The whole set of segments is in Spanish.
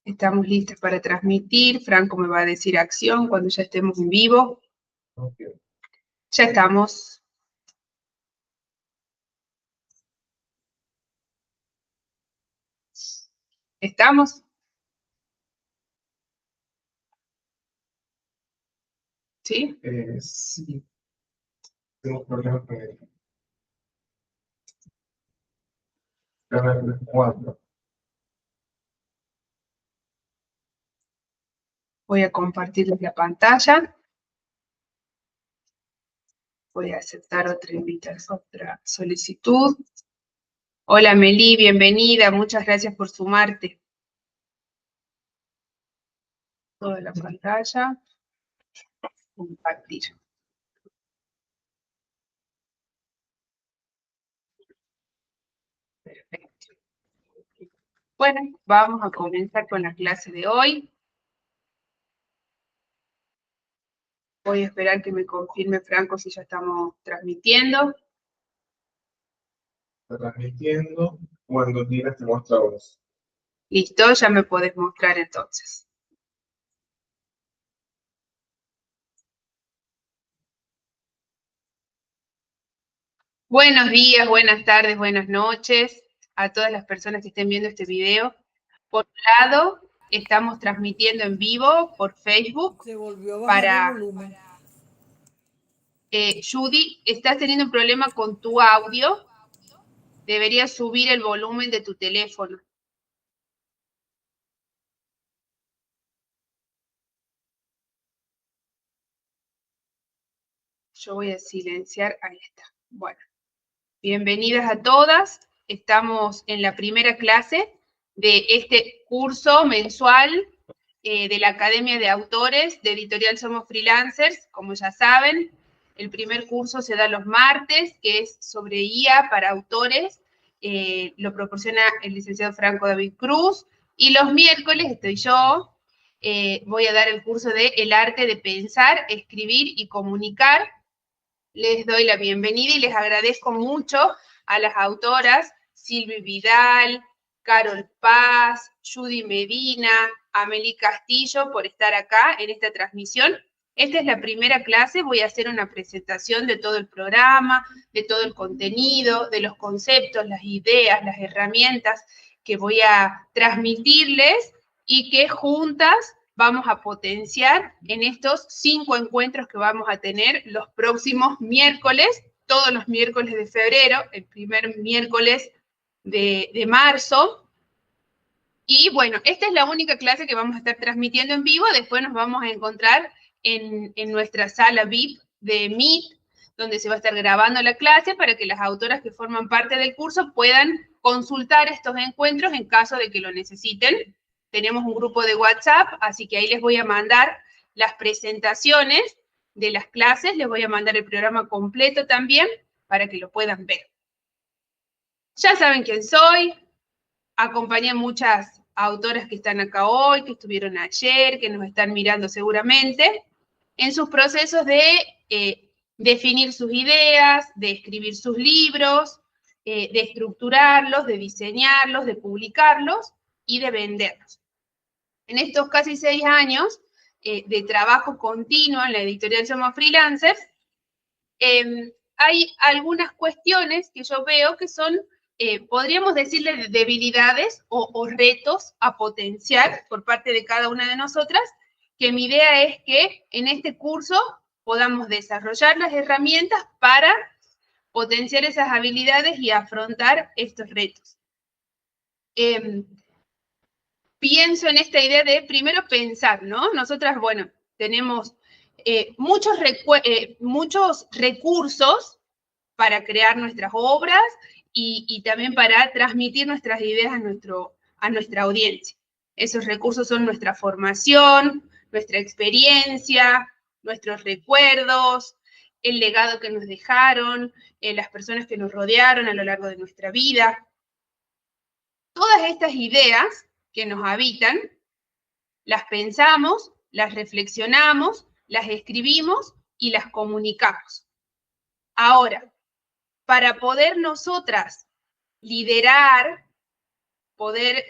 Estamos listos para transmitir. Franco me va a decir acción cuando ya estemos en vivo. Okay. Ya estamos. ¿Estamos? ¿Sí? Sí, tengo problemas con el canal 4. Voy a compartirles la pantalla. Voy a aceptar otra solicitud. Hola Meli, bienvenida. Muchas gracias por sumarte. Toda la pantalla. Compartir. Perfecto. Bueno, vamos a comenzar con la clase de hoy. Voy a esperar que me confirme Franco si ya estamos transmitiendo. Transmitiendo, cuando quieras te mostramos. Listo, ya me podés mostrar entonces. Buenos días, buenas tardes, buenas noches a todas las personas que estén viendo este video. Por un lado, estamos transmitiendo en vivo por Facebook. Se volvió a bajar el volumen. Judy, ¿estás teniendo un problema con tu audio? Deberías subir el volumen de tu teléfono. Yo voy a silenciar, ahí está. Bueno, bienvenidas a todas. Estamos en la primera clase de este curso mensual de la Academia de Autores de Editorial Somos Freelancers. Como ya saben, el primer curso se da los martes, que es sobre IA para autores. Lo proporciona el licenciado Franco David Cruz. Y los miércoles estoy yo. Voy a dar el curso de El arte de pensar, escribir y comunicar. Les doy la bienvenida y les agradezco mucho a las autoras Silvi Vidal, Carol Paz, Judy Medina, Amelie Castillo por estar acá en esta transmisión. Esta es la primera clase, voy a hacer una presentación de todo el programa, de todo el contenido, de los conceptos, las ideas, las herramientas que voy a transmitirles y que juntas vamos a potenciar en estos 5 encuentros que vamos a tener los próximos miércoles, todos los miércoles de febrero, el primer miércoles de marzo. Y bueno, esta es la única clase que vamos a estar transmitiendo en vivo. Después nos vamos a encontrar en nuestra sala VIP de Meet, donde se va a estar grabando la clase para que las autoras que forman parte del curso puedan consultar estos encuentros en caso de que lo necesiten. Tenemos un grupo de WhatsApp, así que ahí les voy a mandar las presentaciones de las clases, les voy a mandar el programa completo también para que lo puedan ver. Ya saben quién soy, acompañé a muchas autoras que están acá hoy, que estuvieron ayer, que nos están mirando seguramente, en sus procesos de definir sus ideas, de escribir sus libros, de estructurarlos, de diseñarlos, de publicarlos y de venderlos. En estos casi 6 años de trabajo continuo en la editorial Somos Freelancers, hay algunas cuestiones que yo veo que son, podríamos decirle, debilidades o retos a potenciar por parte de cada una de nosotras, que mi idea es que en este curso podamos desarrollar las herramientas para potenciar esas habilidades y afrontar estos retos. Pienso en esta idea de primero pensar, ¿no? Nosotras, bueno, tenemos muchos recursos para crear nuestras obras y también para transmitir nuestras ideas a nuestra audiencia. Esos recursos son nuestra formación, nuestra experiencia, nuestros recuerdos, el legado que nos dejaron, las personas que nos rodearon a lo largo de nuestra vida. Todas estas ideas que nos habitan, las pensamos, las reflexionamos, las escribimos y las comunicamos. Ahora, para poder nosotras liderar, poder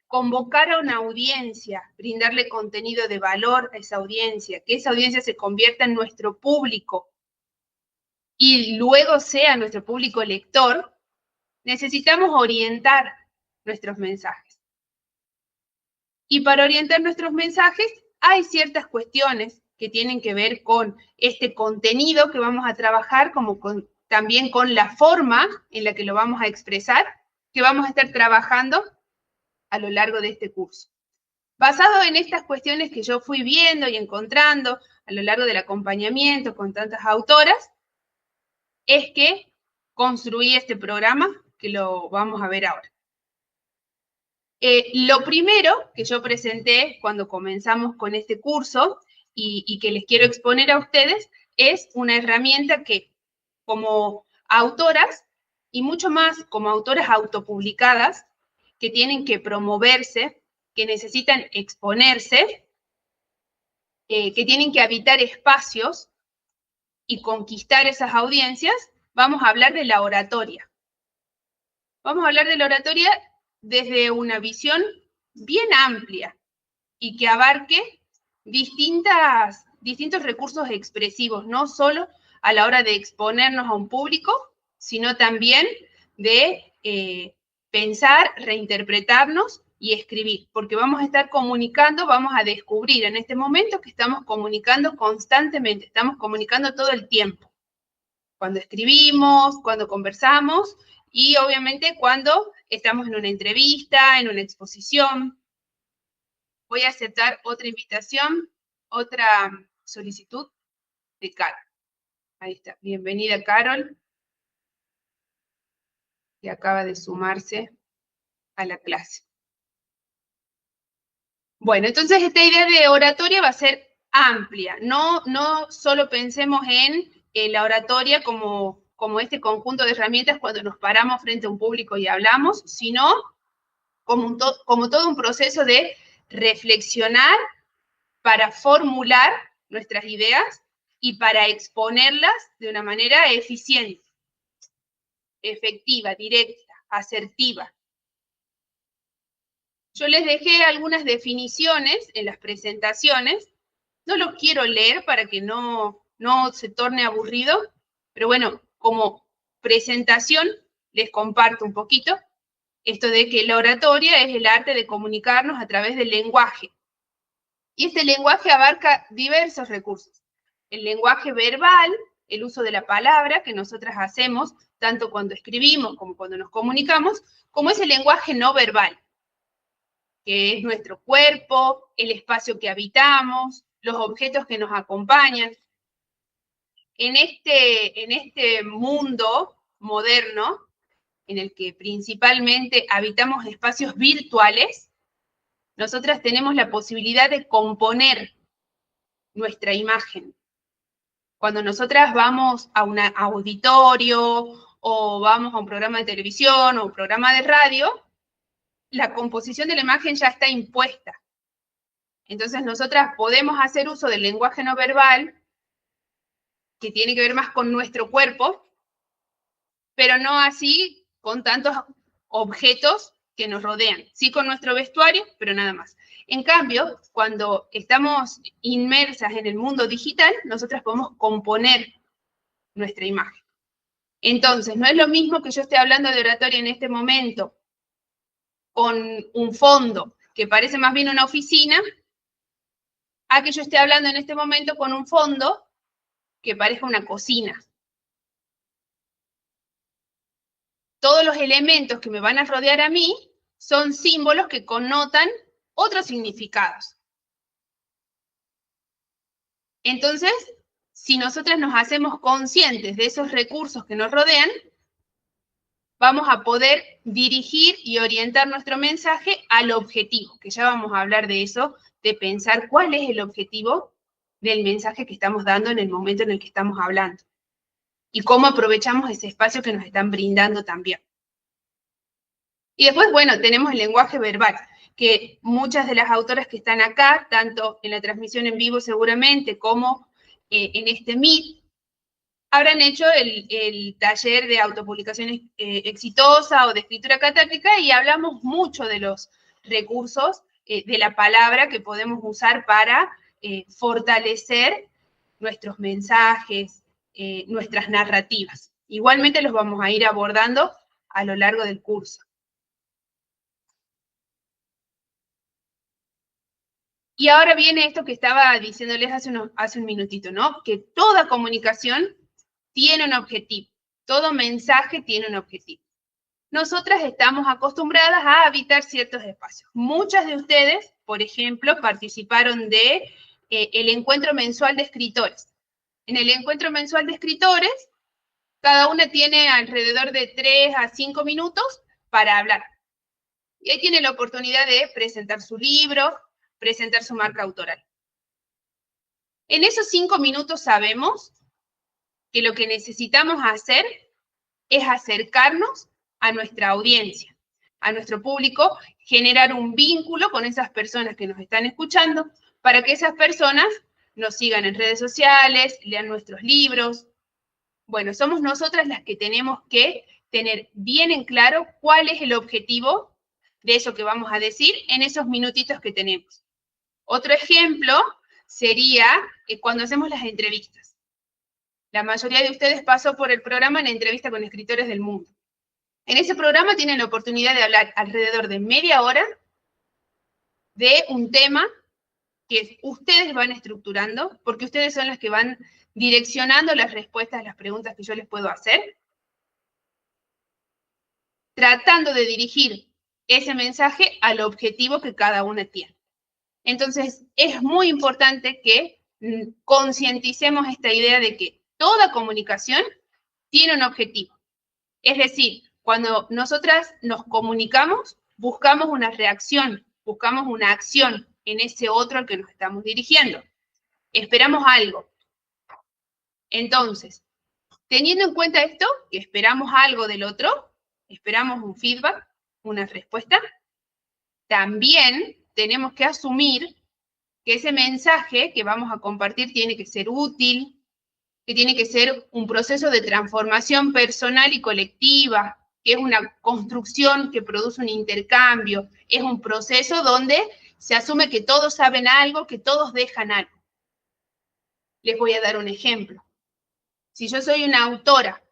convocar a una audiencia, brindarle contenido de valor a esa audiencia, que esa audiencia se convierta en nuestro público y luego sea nuestro público lector, necesitamos orientar nuestros mensajes. Y para orientar nuestros mensajes hay ciertas cuestiones que tienen que ver con este contenido que vamos a trabajar, como también con la forma en la que lo vamos a expresar, que vamos a estar trabajando a lo largo de este curso. Basado en estas cuestiones que yo fui viendo y encontrando a lo largo del acompañamiento con tantas autoras, es que construí este programa que lo vamos a ver ahora. Lo primero que yo presenté cuando comenzamos con este curso y que les quiero exponer a ustedes es una herramienta que como autoras y mucho más como autoras autopublicadas que tienen que promoverse, que necesitan exponerse, que tienen que habitar espacios y conquistar esas audiencias, vamos a hablar de la oratoria. Vamos a hablar de la oratoria desde una visión bien amplia y que abarque distintos recursos expresivos, no solo a la hora de exponernos a un público, sino también de pensar, reinterpretarnos y escribir, porque vamos a estar comunicando, vamos a descubrir en este momento que estamos comunicando constantemente, estamos comunicando todo el tiempo. Cuando escribimos, cuando conversamos y obviamente cuando estamos en una entrevista, en una exposición. Voy a aceptar otra invitación, otra solicitud de Carol. Ahí está. Bienvenida, Carol, que acaba de sumarse a la clase. Bueno, entonces esta idea de oratoria va a ser amplia. No solo pensemos en la oratoria como este conjunto de herramientas cuando nos paramos frente a un público y hablamos, sino como todo un proceso de reflexionar para formular nuestras ideas y para exponerlas de una manera eficiente, efectiva, directa, asertiva. Yo les dejé algunas definiciones en las presentaciones, no los quiero leer para que no se torne aburrido, pero bueno, como presentación les comparto un poquito esto de que la oratoria es el arte de comunicarnos a través del lenguaje. Y este lenguaje abarca diversos recursos. El lenguaje verbal, el uso de la palabra que nosotras hacemos, tanto cuando escribimos como cuando nos comunicamos, como ese lenguaje no verbal, que es nuestro cuerpo, el espacio que habitamos, los objetos que nos acompañan. En este mundo moderno, en el que principalmente habitamos espacios virtuales, nosotras tenemos la posibilidad de componer nuestra imagen. Cuando nosotras vamos a un auditorio o vamos a un programa de televisión o un programa de radio, la composición de la imagen ya está impuesta. Entonces nosotras podemos hacer uso del lenguaje no verbal, que tiene que ver más con nuestro cuerpo, pero no así con tantos objetos que nos rodean. Sí con nuestro vestuario, pero nada más. En cambio, cuando estamos inmersas en el mundo digital, nosotras podemos componer nuestra imagen. Entonces, no es lo mismo que yo esté hablando de oratoria en este momento con un fondo que parece más bien una oficina, a que yo esté hablando en este momento con un fondo que parezca una cocina. Todos los elementos que me van a rodear a mí son símbolos que connotan otros significados. Entonces, si nosotras nos hacemos conscientes de esos recursos que nos rodean, vamos a poder dirigir y orientar nuestro mensaje al objetivo, que ya vamos a hablar de eso, de pensar cuál es el objetivo del mensaje que estamos dando en el momento en el que estamos hablando. Y cómo aprovechamos ese espacio que nos están brindando también. Y después, bueno, tenemos el lenguaje verbal, que muchas de las autoras que están acá, tanto en la transmisión en vivo seguramente, como en este Meet, habrán hecho el taller de autopublicación exitosa o de escritura catártica y hablamos mucho de los recursos de la palabra que podemos usar para fortalecer nuestros mensajes, nuestras narrativas. Igualmente los vamos a ir abordando a lo largo del curso. Y ahora viene esto que estaba diciéndoles hace un minutito, ¿no? Que toda comunicación tiene un objetivo, todo mensaje tiene un objetivo. Nosotras estamos acostumbradas a habitar ciertos espacios. Muchas de ustedes, por ejemplo, participaron de el encuentro mensual de escritores. En el encuentro mensual de escritores, cada una tiene alrededor de 3 a 5 minutos para hablar. Y ahí tiene la oportunidad de presentar su libro, presentar su marca autoral. En esos 5 minutos sabemos que lo que necesitamos hacer es acercarnos a nuestra audiencia, a nuestro público, generar un vínculo con esas personas que nos están escuchando, para que esas personas nos sigan en redes sociales, lean nuestros libros. Bueno, somos nosotras las que tenemos que tener bien en claro cuál es el objetivo de eso que vamos a decir en esos minutitos que tenemos. Otro ejemplo sería cuando hacemos las entrevistas. La mayoría de ustedes pasó por el programa en Entrevista con Escritores del Mundo. En ese programa tienen la oportunidad de hablar alrededor de media hora de un tema que ustedes van estructurando, porque ustedes son las que van direccionando las respuestas a las preguntas que yo les puedo hacer, tratando de dirigir ese mensaje al objetivo que cada una tiene. Entonces, es muy importante que concienticemos esta idea de que toda comunicación tiene un objetivo. Es decir, cuando nosotras nos comunicamos, buscamos una reacción, buscamos una acción en ese otro al que nos estamos dirigiendo. Esperamos algo. Entonces, teniendo en cuenta esto, que esperamos algo del otro, esperamos un feedback, una respuesta, también tenemos que asumir que ese mensaje que vamos a compartir tiene que ser útil, que tiene que ser un proceso de transformación personal y colectiva, que es una construcción que produce un intercambio, es un proceso donde se asume que todos saben algo, que todos dejan algo. Les voy a dar un ejemplo. Si yo soy una autora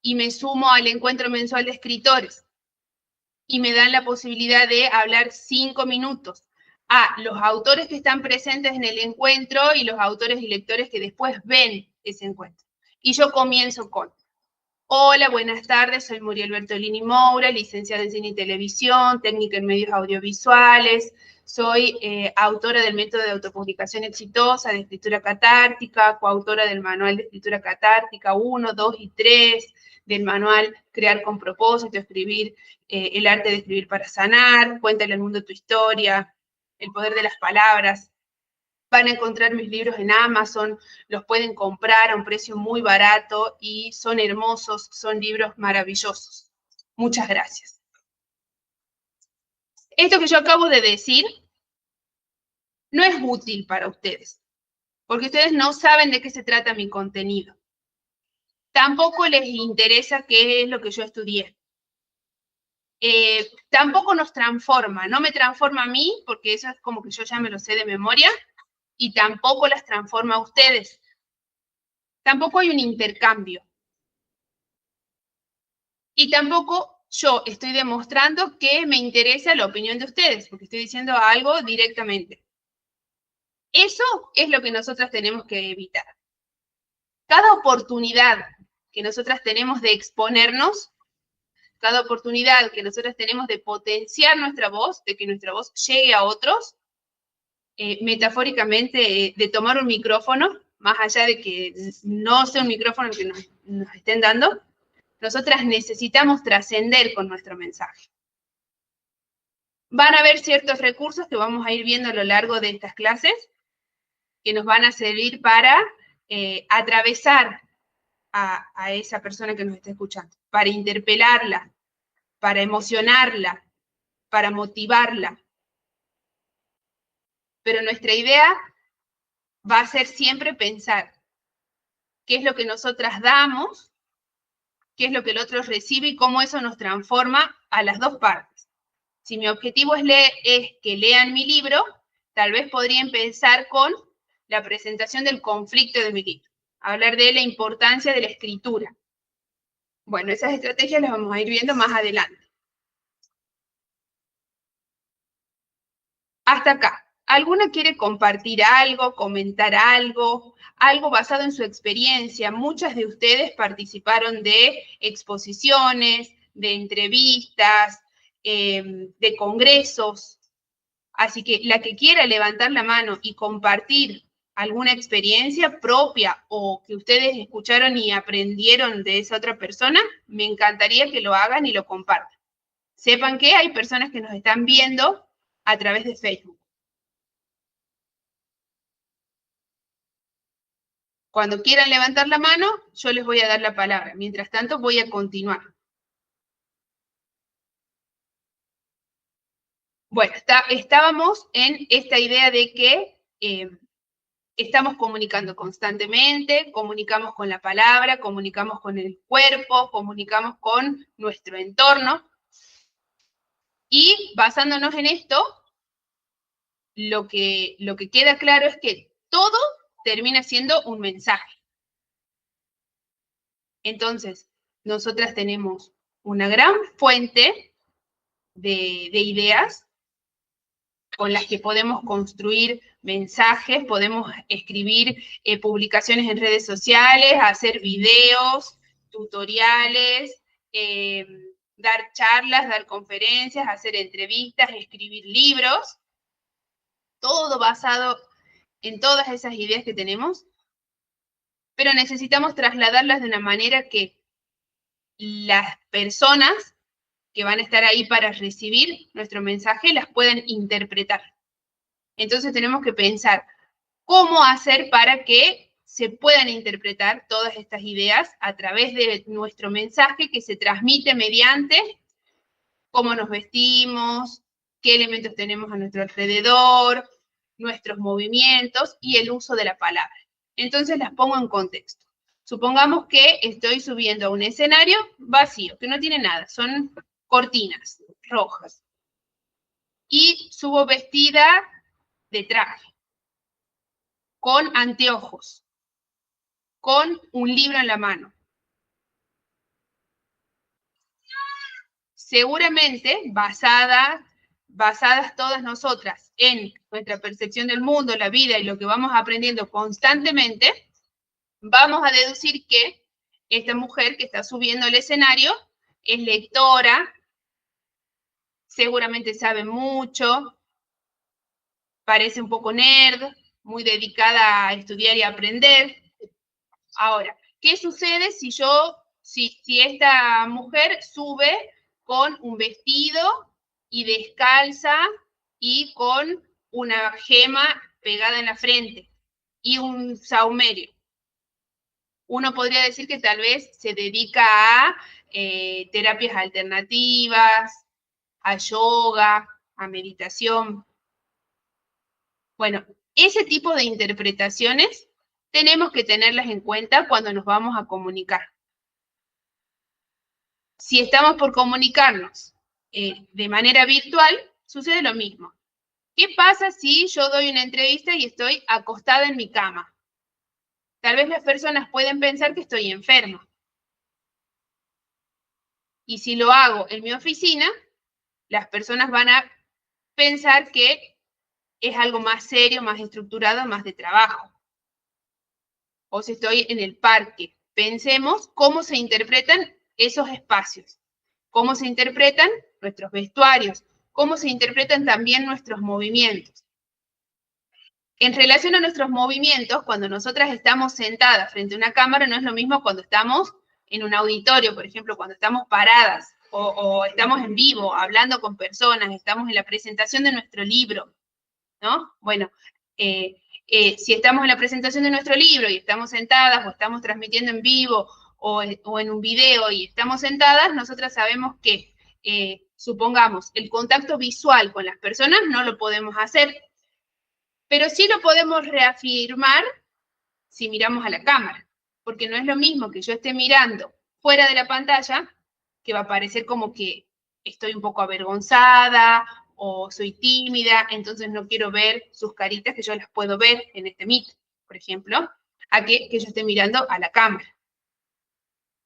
y me sumo al encuentro mensual de escritores y me dan la posibilidad de hablar 5 minutos a los autores que están presentes en el encuentro y los autores y lectores que después ven ese encuentro. Y yo comienzo con: hola, buenas tardes, soy Muriel Bertolini Moura, licenciada en Cine y Televisión, técnica en medios audiovisuales, soy autora del método de autopublicación exitosa de escritura catártica, coautora del manual de escritura catártica 1, 2 y 3, del manual Crear con propósito, escribir, el arte de escribir para sanar, Cuéntale al mundo tu historia, El poder de las palabras. Van a encontrar mis libros en Amazon, los pueden comprar a un precio muy barato y son hermosos, son libros maravillosos. Muchas gracias. Esto que yo acabo de decir no es útil para ustedes, porque ustedes no saben de qué se trata mi contenido. Tampoco les interesa qué es lo que yo estudié. Tampoco nos transforma, no me transforma a mí, porque eso es como que yo ya me lo sé de memoria, y tampoco las transforma a ustedes. Tampoco hay un intercambio. Y tampoco yo estoy demostrando que me interesa la opinión de ustedes, porque estoy diciendo algo directamente. Eso es lo que nosotras tenemos que evitar. Cada oportunidad que nosotras tenemos de exponernos, cada oportunidad que nosotras tenemos de potenciar nuestra voz, de que nuestra voz llegue a otros, metafóricamente, de tomar un micrófono, más allá de que no sea un micrófono el que nos estén dando, nosotras necesitamos trascender con nuestro mensaje. Van a haber ciertos recursos que vamos a ir viendo a lo largo de estas clases, que nos van a servir para atravesar a esa persona que nos está escuchando, para interpelarla, para emocionarla, para motivarla. Pero nuestra idea va a ser siempre pensar qué es lo que nosotras damos, qué es lo que el otro recibe y cómo eso nos transforma a las dos partes. Si mi objetivo es que lean mi libro, tal vez podría empezar con la presentación del conflicto de mi libro, hablar de la importancia de la escritura. Bueno, esas estrategias las vamos a ir viendo más adelante. Hasta acá. ¿Alguna quiere compartir algo, comentar algo, algo basado en su experiencia? Muchas de ustedes participaron de exposiciones, de entrevistas, de congresos. Así que la que quiera levantar la mano y compartir alguna experiencia propia o que ustedes escucharon y aprendieron de esa otra persona, me encantaría que lo hagan y lo compartan. Sepan que hay personas que nos están viendo a través de Facebook. Cuando quieran levantar la mano, yo les voy a dar la palabra. Mientras tanto, voy a continuar. Bueno, estábamos en esta idea de que estamos comunicando constantemente, comunicamos con la palabra, comunicamos con el cuerpo, comunicamos con nuestro entorno. Y basándonos en esto, lo que queda claro es que todo termina siendo un mensaje. Entonces, nosotras tenemos una gran fuente de ideas con las que podemos construir mensajes, podemos escribir publicaciones en redes sociales, hacer videos, tutoriales, dar charlas, dar conferencias, hacer entrevistas, escribir libros, todo basado en todas esas ideas que tenemos, pero necesitamos trasladarlas de una manera que las personas que van a estar ahí para recibir nuestro mensaje las puedan interpretar. Entonces tenemos que pensar cómo hacer para que se puedan interpretar todas estas ideas a través de nuestro mensaje que se transmite mediante cómo nos vestimos, qué elementos tenemos a nuestro alrededor, nuestros movimientos y el uso de la palabra. Entonces las pongo en contexto. Supongamos que estoy subiendo a un escenario vacío, que no tiene nada, son cortinas rojas. Y subo vestida de traje, con anteojos, con un libro en la mano. Seguramente, basadas todas nosotras en nuestra percepción del mundo, la vida y lo que vamos aprendiendo constantemente, vamos a deducir que esta mujer que está subiendo al escenario es lectora, seguramente sabe mucho, parece un poco nerd, muy dedicada a estudiar y a aprender. Ahora, ¿qué sucede si esta mujer sube con un vestido y descalza y con una gema pegada en la frente y un saumerio? Uno podría decir que tal vez se dedica a terapias alternativas, a yoga, a meditación. Bueno, ese tipo de interpretaciones tenemos que tenerlas en cuenta cuando nos vamos a comunicar. Si estamos por comunicarnos de manera virtual, sucede lo mismo. ¿Qué pasa si yo doy una entrevista y estoy acostada en mi cama? Tal vez las personas pueden pensar que estoy enferma. Y si lo hago en mi oficina, las personas van a pensar que es algo más serio, más estructurado, más de trabajo. O si estoy en el parque, pensemos cómo se interpretan esos espacios, cómo se interpretan nuestros vestuarios, cómo se interpretan también nuestros movimientos. En relación a nuestros movimientos, cuando nosotras estamos sentadas frente a una cámara, no es lo mismo cuando estamos en un auditorio, por ejemplo, cuando estamos paradas o estamos en vivo, hablando con personas, estamos en la presentación de nuestro libro, ¿no? Bueno, si estamos en la presentación de nuestro libro y estamos sentadas o estamos transmitiendo en vivo o en un video y estamos sentadas, nosotras sabemos que, supongamos, el contacto visual con las personas no lo podemos hacer, pero sí lo podemos reafirmar si miramos a la cámara, porque no es lo mismo que yo esté mirando fuera de la pantalla, que va a parecer como que estoy un poco avergonzada o soy tímida, entonces no quiero ver sus caritas, que yo las puedo ver en este Meet, por ejemplo, a que yo esté mirando a la cámara.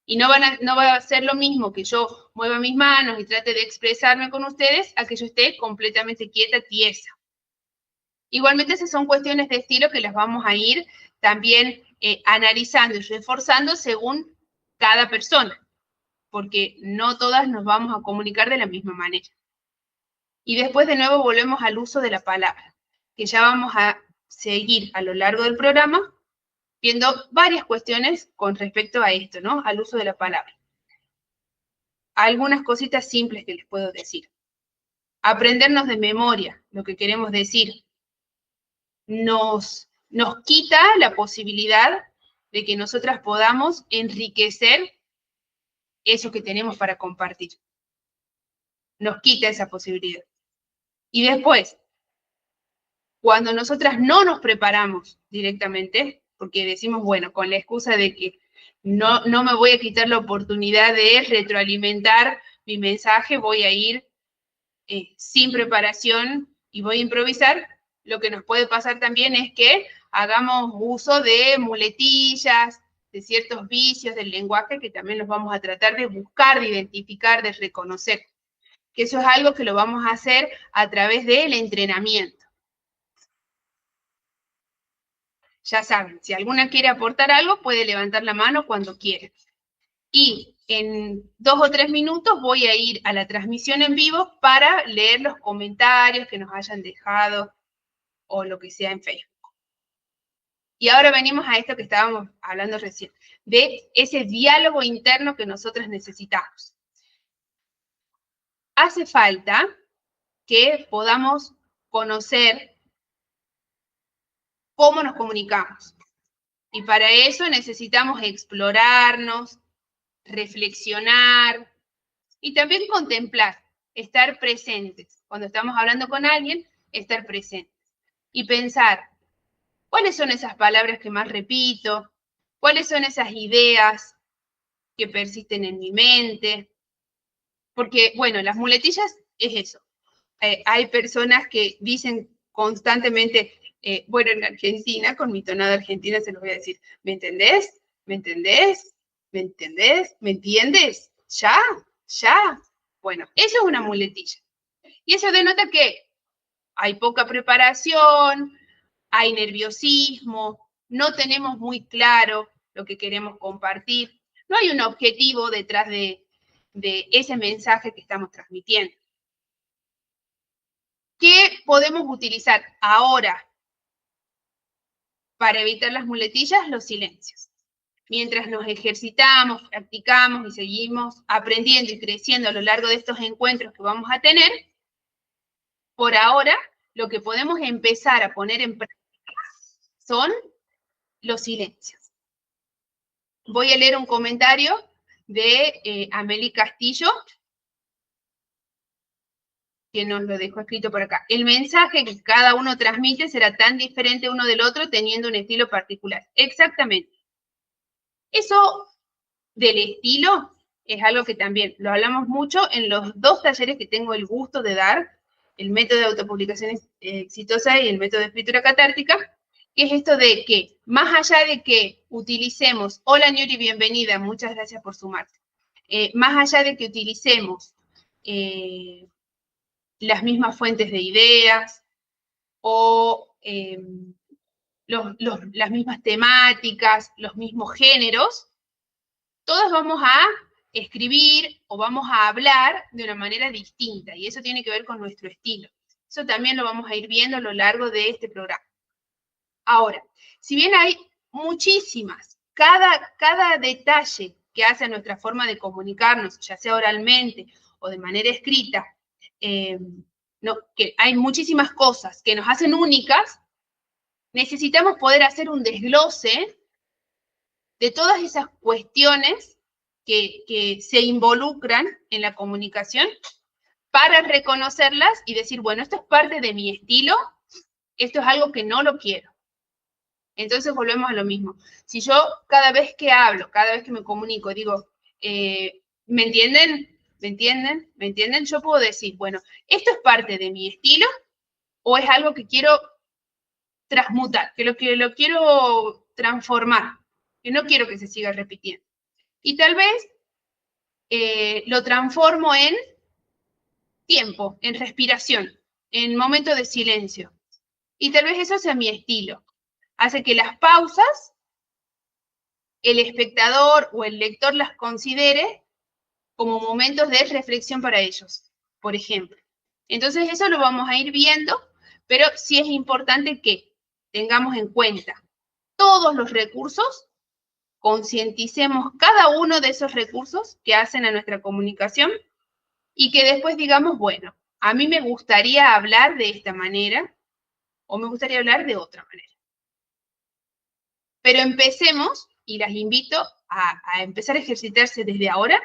Y no va a ser lo mismo que yo mueva mis manos y trate de expresarme con ustedes a que yo esté completamente quieta, tiesa. Igualmente esas son cuestiones de estilo que las vamos a ir también analizando y reforzando según cada persona, porque no todas nos vamos a comunicar de la misma manera. Y después de nuevo volvemos al uso de la palabra, que ya vamos a seguir a lo largo del programa viendo varias cuestiones con respecto a esto, ¿no? Al uso de la palabra. Algunas cositas simples que les puedo decir. Aprendernos de memoria lo que queremos decir nos quita la posibilidad de que nosotras podamos enriquecer eso que tenemos para compartir. Nos quita esa posibilidad. Y después, cuando nosotras no nos preparamos directamente, porque decimos, bueno, con la excusa de que no me voy a quitar la oportunidad de retroalimentar mi mensaje, voy a ir sin preparación y voy a improvisar, lo que nos puede pasar también es que hagamos uso de muletillas, de ciertos vicios del lenguaje que también los vamos a tratar de buscar, de identificar, de reconocer. Que eso es algo que lo vamos a hacer a través del entrenamiento. Ya saben, si alguna quiere aportar algo, puede levantar la mano cuando quiera. Y en 2 o 3 minutos voy a ir a la transmisión en vivo para leer los comentarios que nos hayan dejado o lo que sea en Facebook. Y ahora venimos a esto que estábamos hablando recién, de ese diálogo interno que nosotros necesitamos. Hace falta que podamos conocer cómo nos comunicamos. Y para eso necesitamos explorarnos, reflexionar y también contemplar, estar presentes. Cuando estamos hablando con alguien, estar presentes. Y pensar, ¿cuáles son esas palabras que más repito? ¿Cuáles son esas ideas que persisten en mi mente? Porque, bueno, las muletillas es eso. Hay personas que dicen constantemente, bueno, en Argentina, con mi tonada argentina se los voy a decir, ¿me entendés? ¿Me entendés? ¿Me entendés? ¿Me entiendes? ¿Ya? ¿Ya? Bueno, eso es una muletilla. Y eso denota que hay poca preparación, hay nerviosismo, no tenemos muy claro lo que queremos compartir, no hay un objetivo detrás de ese mensaje que estamos transmitiendo. ¿Qué podemos utilizar ahora para evitar las muletillas? Los silencios. Mientras nos ejercitamos, practicamos y seguimos aprendiendo y creciendo a lo largo de estos encuentros que vamos a tener, por ahora lo que podemos empezar a poner en práctica son los silencios. Voy a leer un comentario de Amelie Castillo, que nos lo dejó escrito por acá. El mensaje que cada uno transmite será tan diferente uno del otro teniendo un estilo particular. Exactamente. Eso del estilo es algo que también lo hablamos mucho en los 2 talleres que tengo el gusto de dar, el método de autopublicación exitosa y el método de escritura catártica, que es esto de que, más allá de que utilicemos, hola Ñuri, bienvenida, muchas gracias por sumarte, más allá de que utilicemos las mismas fuentes de ideas o las mismas temáticas, los mismos géneros, todos vamos a escribir o vamos a hablar de una manera distinta y eso tiene que ver con nuestro estilo. Eso también lo vamos a ir viendo a lo largo de este programa. Ahora, si bien hay muchísimas, cada detalle que hace a nuestra forma de comunicarnos, ya sea oralmente o de manera escrita, que hay muchísimas cosas que nos hacen únicas, necesitamos poder hacer un desglose de todas esas cuestiones que se involucran en la comunicación para reconocerlas y decir, bueno, esto es parte de mi estilo, esto es algo que no lo quiero. Entonces volvemos a lo mismo. Si yo cada vez que hablo, cada vez que me comunico, digo, ¿me entienden? ¿Me entienden? ¿Me entienden? Yo puedo decir, bueno, esto es parte de mi estilo o es algo que quiero transmutar, que lo quiero transformar, que no quiero que se siga repitiendo. Y tal vez lo transformo en tiempo, en respiración, en momento de silencio. Y tal vez eso sea mi estilo. Hace que las pausas, el espectador o el lector las considere como momentos de reflexión para ellos, por ejemplo. Entonces eso lo vamos a ir viendo, pero sí es importante que tengamos en cuenta todos los recursos, concienticemos cada uno de esos recursos que hacen a nuestra comunicación y que después digamos, bueno, a mí me gustaría hablar de esta manera o me gustaría hablar de otra manera. Pero empecemos, y las invito a empezar a ejercitarse desde ahora,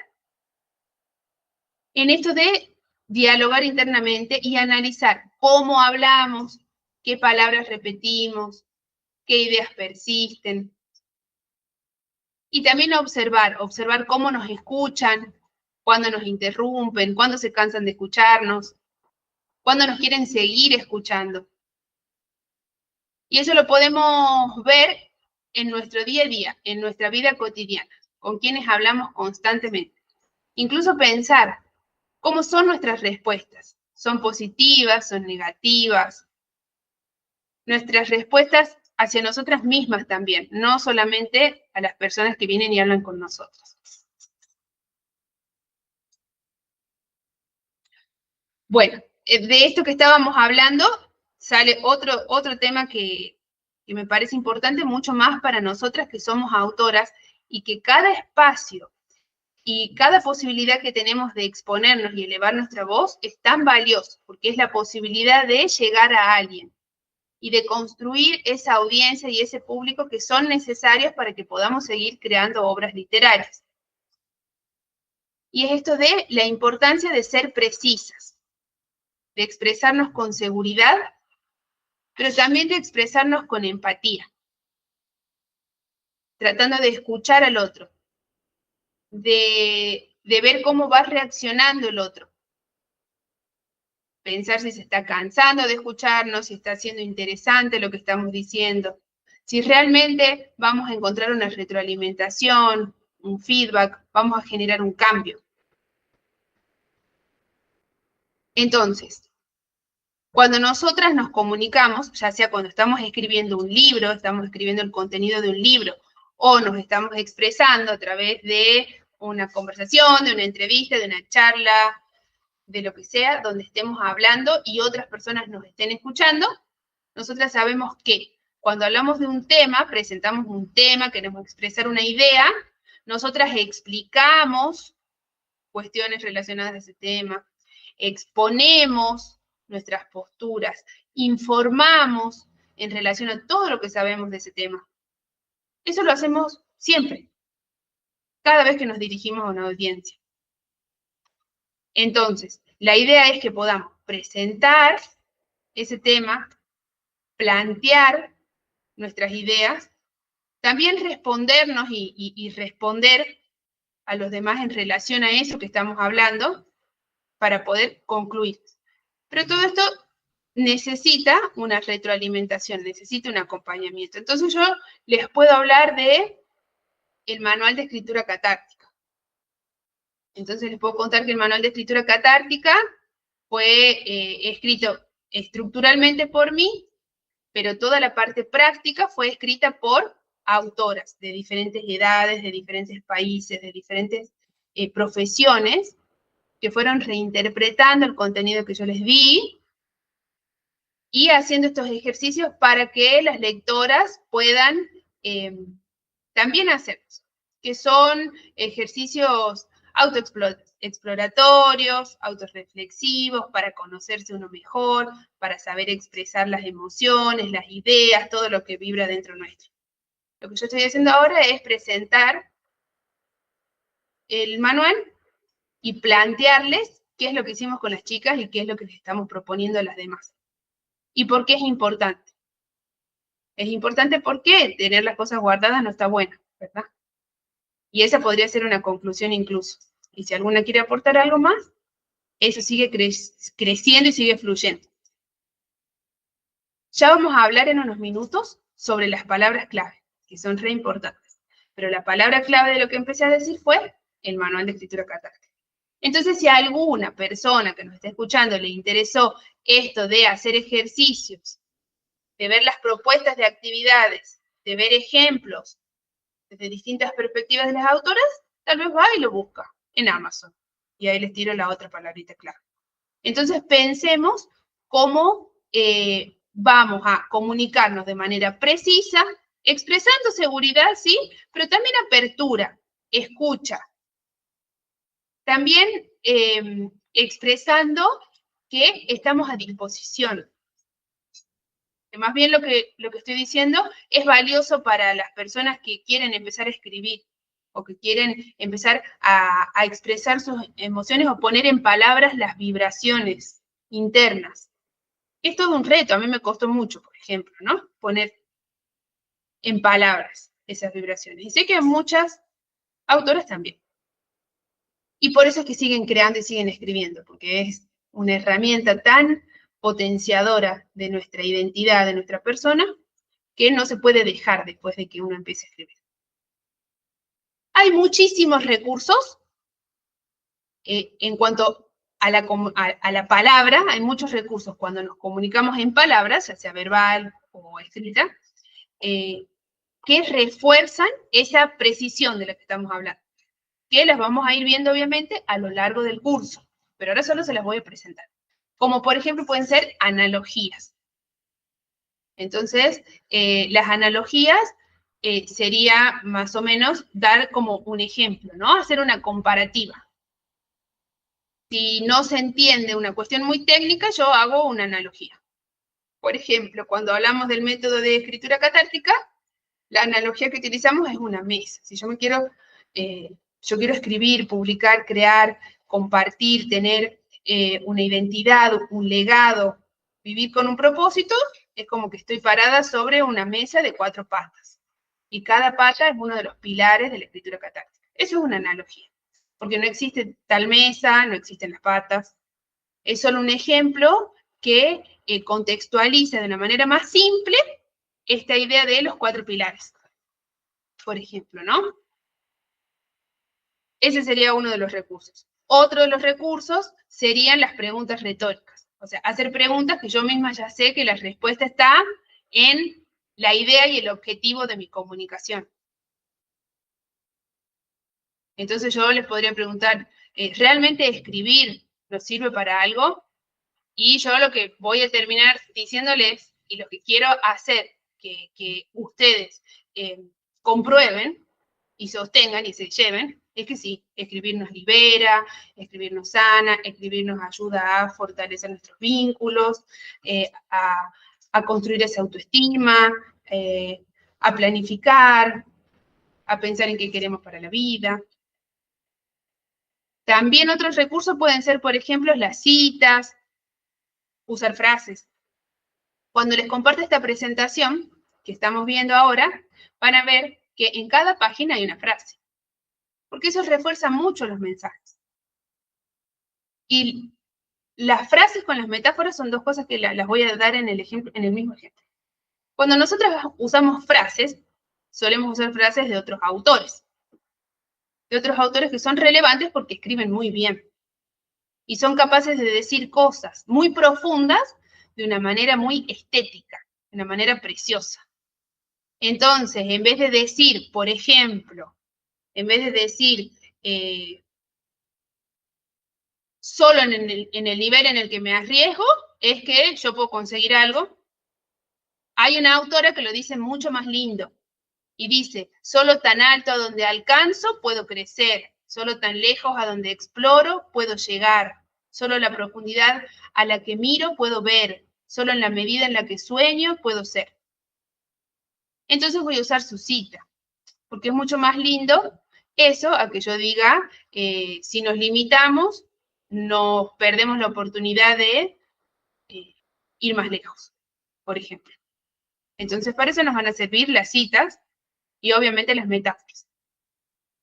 en esto de dialogar internamente y analizar cómo hablamos, qué palabras repetimos, qué ideas persisten. Y también observar cómo nos escuchan, cuándo nos interrumpen, cuándo se cansan de escucharnos, cuándo nos quieren seguir escuchando. Y eso lo podemos ver en nuestro día a día, en nuestra vida cotidiana, con quienes hablamos constantemente. Incluso pensar cómo son nuestras respuestas. ¿Son positivas? ¿Son negativas? Nuestras respuestas hacia nosotras mismas también, no solamente a las personas que vienen y hablan con nosotros. Bueno, de esto que estábamos hablando, sale otro tema que me parece importante mucho más para nosotras que somos autoras y que cada espacio y cada posibilidad que tenemos de exponernos y elevar nuestra voz es tan valioso, porque es la posibilidad de llegar a alguien y de construir esa audiencia y ese público que son necesarios para que podamos seguir creando obras literarias. Y es esto de la importancia de ser precisas, de expresarnos con seguridad, pero también de expresarnos con empatía, tratando de escuchar al otro, de ver cómo va reaccionando el otro, pensar si se está cansando de escucharnos, si está siendo interesante lo que estamos diciendo, si realmente vamos a encontrar una retroalimentación, un feedback, vamos a generar un cambio. Entonces, cuando nosotras nos comunicamos, ya sea cuando estamos escribiendo un libro, estamos escribiendo el contenido de un libro, o nos estamos expresando a través de una conversación, de una entrevista, de una charla, de lo que sea, donde estemos hablando y otras personas nos estén escuchando, nosotras sabemos que cuando hablamos de un tema, presentamos un tema, queremos expresar una idea, nosotras explicamos cuestiones relacionadas a ese tema, exponemos nuestras posturas, informamos en relación a todo lo que sabemos de ese tema. Eso lo hacemos siempre, cada vez que nos dirigimos a una audiencia. Entonces, la idea es que podamos presentar ese tema, plantear nuestras ideas, también respondernos y responder a los demás en relación a eso que estamos hablando para poder concluir. Pero todo esto necesita una retroalimentación, necesita un acompañamiento. Entonces yo les puedo hablar de el manual de escritura catártica. Entonces les puedo contar que el manual de escritura catártica fue escrito estructuralmente por mí, pero toda la parte práctica fue escrita por autoras de diferentes edades, de diferentes países, de diferentes profesiones, que fueron reinterpretando el contenido que yo les di y haciendo estos ejercicios para que las lectoras puedan también hacerlos, que son ejercicios autoexploratorios, autorreflexivos, para conocerse uno mejor, para saber expresar las emociones, las ideas, todo lo que vibra dentro nuestro. Lo que yo estoy haciendo ahora es presentar el manual y plantearles qué es lo que hicimos con las chicas y qué es lo que les estamos proponiendo a las demás. ¿Y por qué es importante? Es importante porque tener las cosas guardadas no está bueno, ¿verdad? Y esa podría ser una conclusión incluso. Y si alguna quiere aportar algo más, eso sigue creciendo y sigue fluyendo. Ya vamos a hablar en unos minutos sobre las palabras clave, que son re importantes. Pero la palabra clave de lo que empecé a decir fue el manual de escritura catártica. Entonces, si a alguna persona que nos está escuchando le interesó esto de hacer ejercicios, de ver las propuestas de actividades, de ver ejemplos desde distintas perspectivas de las autoras, tal vez va y lo busca en Amazon. Y ahí les tiro la otra palabrita clave. Entonces, pensemos cómo vamos a comunicarnos de manera precisa, expresando seguridad, sí, pero también apertura, escucha. También expresando que estamos a disposición. Que más bien lo que estoy diciendo es valioso para las personas que quieren empezar a escribir o que quieren empezar a expresar sus emociones o poner en palabras las vibraciones internas. Es todo un reto, a mí me costó mucho, por ejemplo, ¿no? Poner en palabras esas vibraciones. Y sé que a muchas autoras también. Y por eso es que siguen creando y siguen escribiendo, porque es una herramienta tan potenciadora de nuestra identidad, de nuestra persona, que no se puede dejar después de que uno empiece a escribir. Hay muchísimos recursos en cuanto a la palabra, hay muchos recursos cuando nos comunicamos en palabras, ya sea verbal o escrita, que refuerzan esa precisión de la que estamos hablando, que las vamos a ir viendo obviamente a lo largo del curso, pero ahora solo se las voy a presentar. Como por ejemplo pueden ser analogías. Entonces, las analogías sería más o menos dar como un ejemplo, ¿no? Hacer una comparativa. Si no se entiende una cuestión muy técnica, yo hago una analogía. Por ejemplo, cuando hablamos del método de escritura catártica, la analogía que utilizamos es una mesa. Si yo quiero escribir, publicar, crear, compartir, tener una identidad, un legado, vivir con un propósito, es como que estoy parada sobre una mesa de 4 patas. Y cada pata es uno de los pilares de la escritura catártica. Eso es una analogía. Porque no existe tal mesa, no existen las patas. Es solo un ejemplo que contextualiza de una manera más simple esta idea de los 4 pilares. Por ejemplo, ¿no? Ese sería uno de los recursos. Otro de los recursos serían las preguntas retóricas. O sea, hacer preguntas que yo misma ya sé que la respuesta está en la idea y el objetivo de mi comunicación. Entonces yo les podría preguntar, ¿realmente escribir nos sirve para algo? Y yo lo que voy a terminar diciéndoles, y lo que quiero hacer que ustedes comprueben y sostengan y se lleven, es que sí, escribir nos libera, escribir nos sana, escribir nos ayuda a fortalecer nuestros vínculos, a construir esa autoestima, a planificar, a pensar en qué queremos para la vida. También otros recursos pueden ser, por ejemplo, las citas, usar frases. Cuando les comparto esta presentación que estamos viendo ahora, van a ver que en cada página hay una frase, porque eso refuerza mucho los mensajes. Y las frases con las metáforas son 2 cosas que las voy a dar en el mismo ejemplo. Cuando nosotros usamos frases, solemos usar frases de otros autores que son relevantes porque escriben muy bien. Y son capaces de decir cosas muy profundas de una manera muy estética, de una manera preciosa. Entonces, en vez de decir, por ejemplo, en vez de decir solo en el nivel en el que me arriesgo, es que yo puedo conseguir algo. Hay una autora que lo dice mucho más lindo y dice, solo tan alto a donde alcanzo puedo crecer, solo tan lejos a donde exploro puedo llegar, solo la profundidad a la que miro puedo ver, solo en la medida en la que sueño puedo ser. Entonces voy a usar su cita, porque es mucho más lindo eso a que yo diga, si nos limitamos, nos perdemos la oportunidad de ir más lejos, por ejemplo. Entonces, para eso nos van a servir las citas y obviamente las metáforas.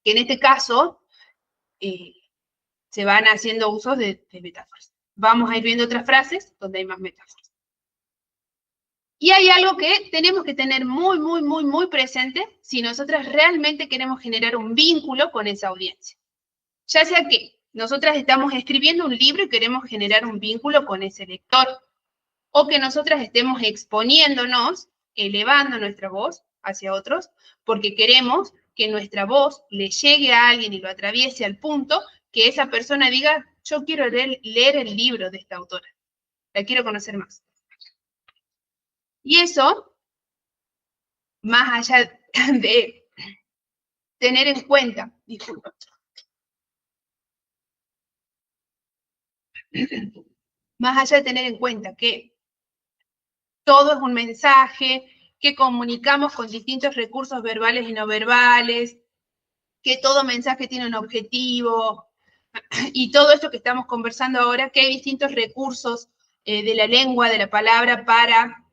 Que en este caso, se van haciendo usos de metáforas. Vamos a ir viendo otras frases donde hay más metáforas. Y hay algo que tenemos que tener muy presente si nosotras realmente queremos generar un vínculo con esa audiencia. Ya sea que nosotras estamos escribiendo un libro y queremos generar un vínculo con ese lector, o que nosotras estemos exponiéndonos, elevando nuestra voz hacia otros, porque queremos que nuestra voz le llegue a alguien y lo atraviese al punto que esa persona diga, yo quiero leer el libro de esta autora, la quiero conocer más. Y eso, más allá de tener en cuenta, disculpa, más allá de tener en cuenta que todo es un mensaje, que comunicamos con distintos recursos verbales y no verbales, que todo mensaje tiene un objetivo, y todo esto que estamos conversando ahora, que hay distintos recursos de la lengua, de la palabra, para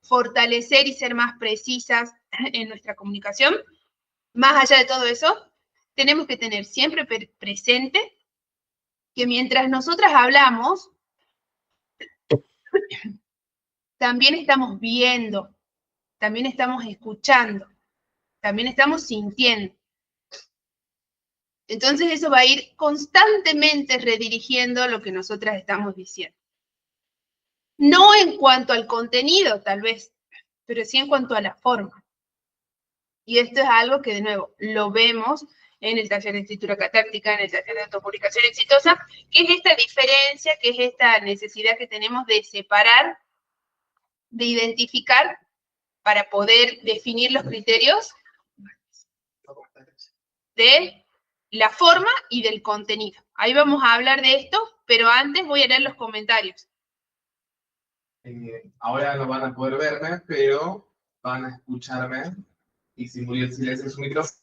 fortalecer y ser más precisas en nuestra comunicación. Más allá de todo eso, tenemos que tener siempre presente que mientras nosotras hablamos, también estamos viendo, también estamos escuchando, también estamos sintiendo. Entonces eso va a ir constantemente redirigiendo lo que nosotras estamos diciendo. No en cuanto al contenido, tal vez, pero sí en cuanto a la forma. Y esto es algo que, de nuevo, lo vemos en el taller de escritura catártica, en el taller de autopublicación exitosa, que es esta diferencia, que es esta necesidad que tenemos de separar, de identificar, para poder definir los criterios de la forma y del contenido. Ahí vamos a hablar de esto, pero antes voy a leer los comentarios. Ahora no van a poder verme, pero van a escucharme. Y si murió el silencio en su micrófono.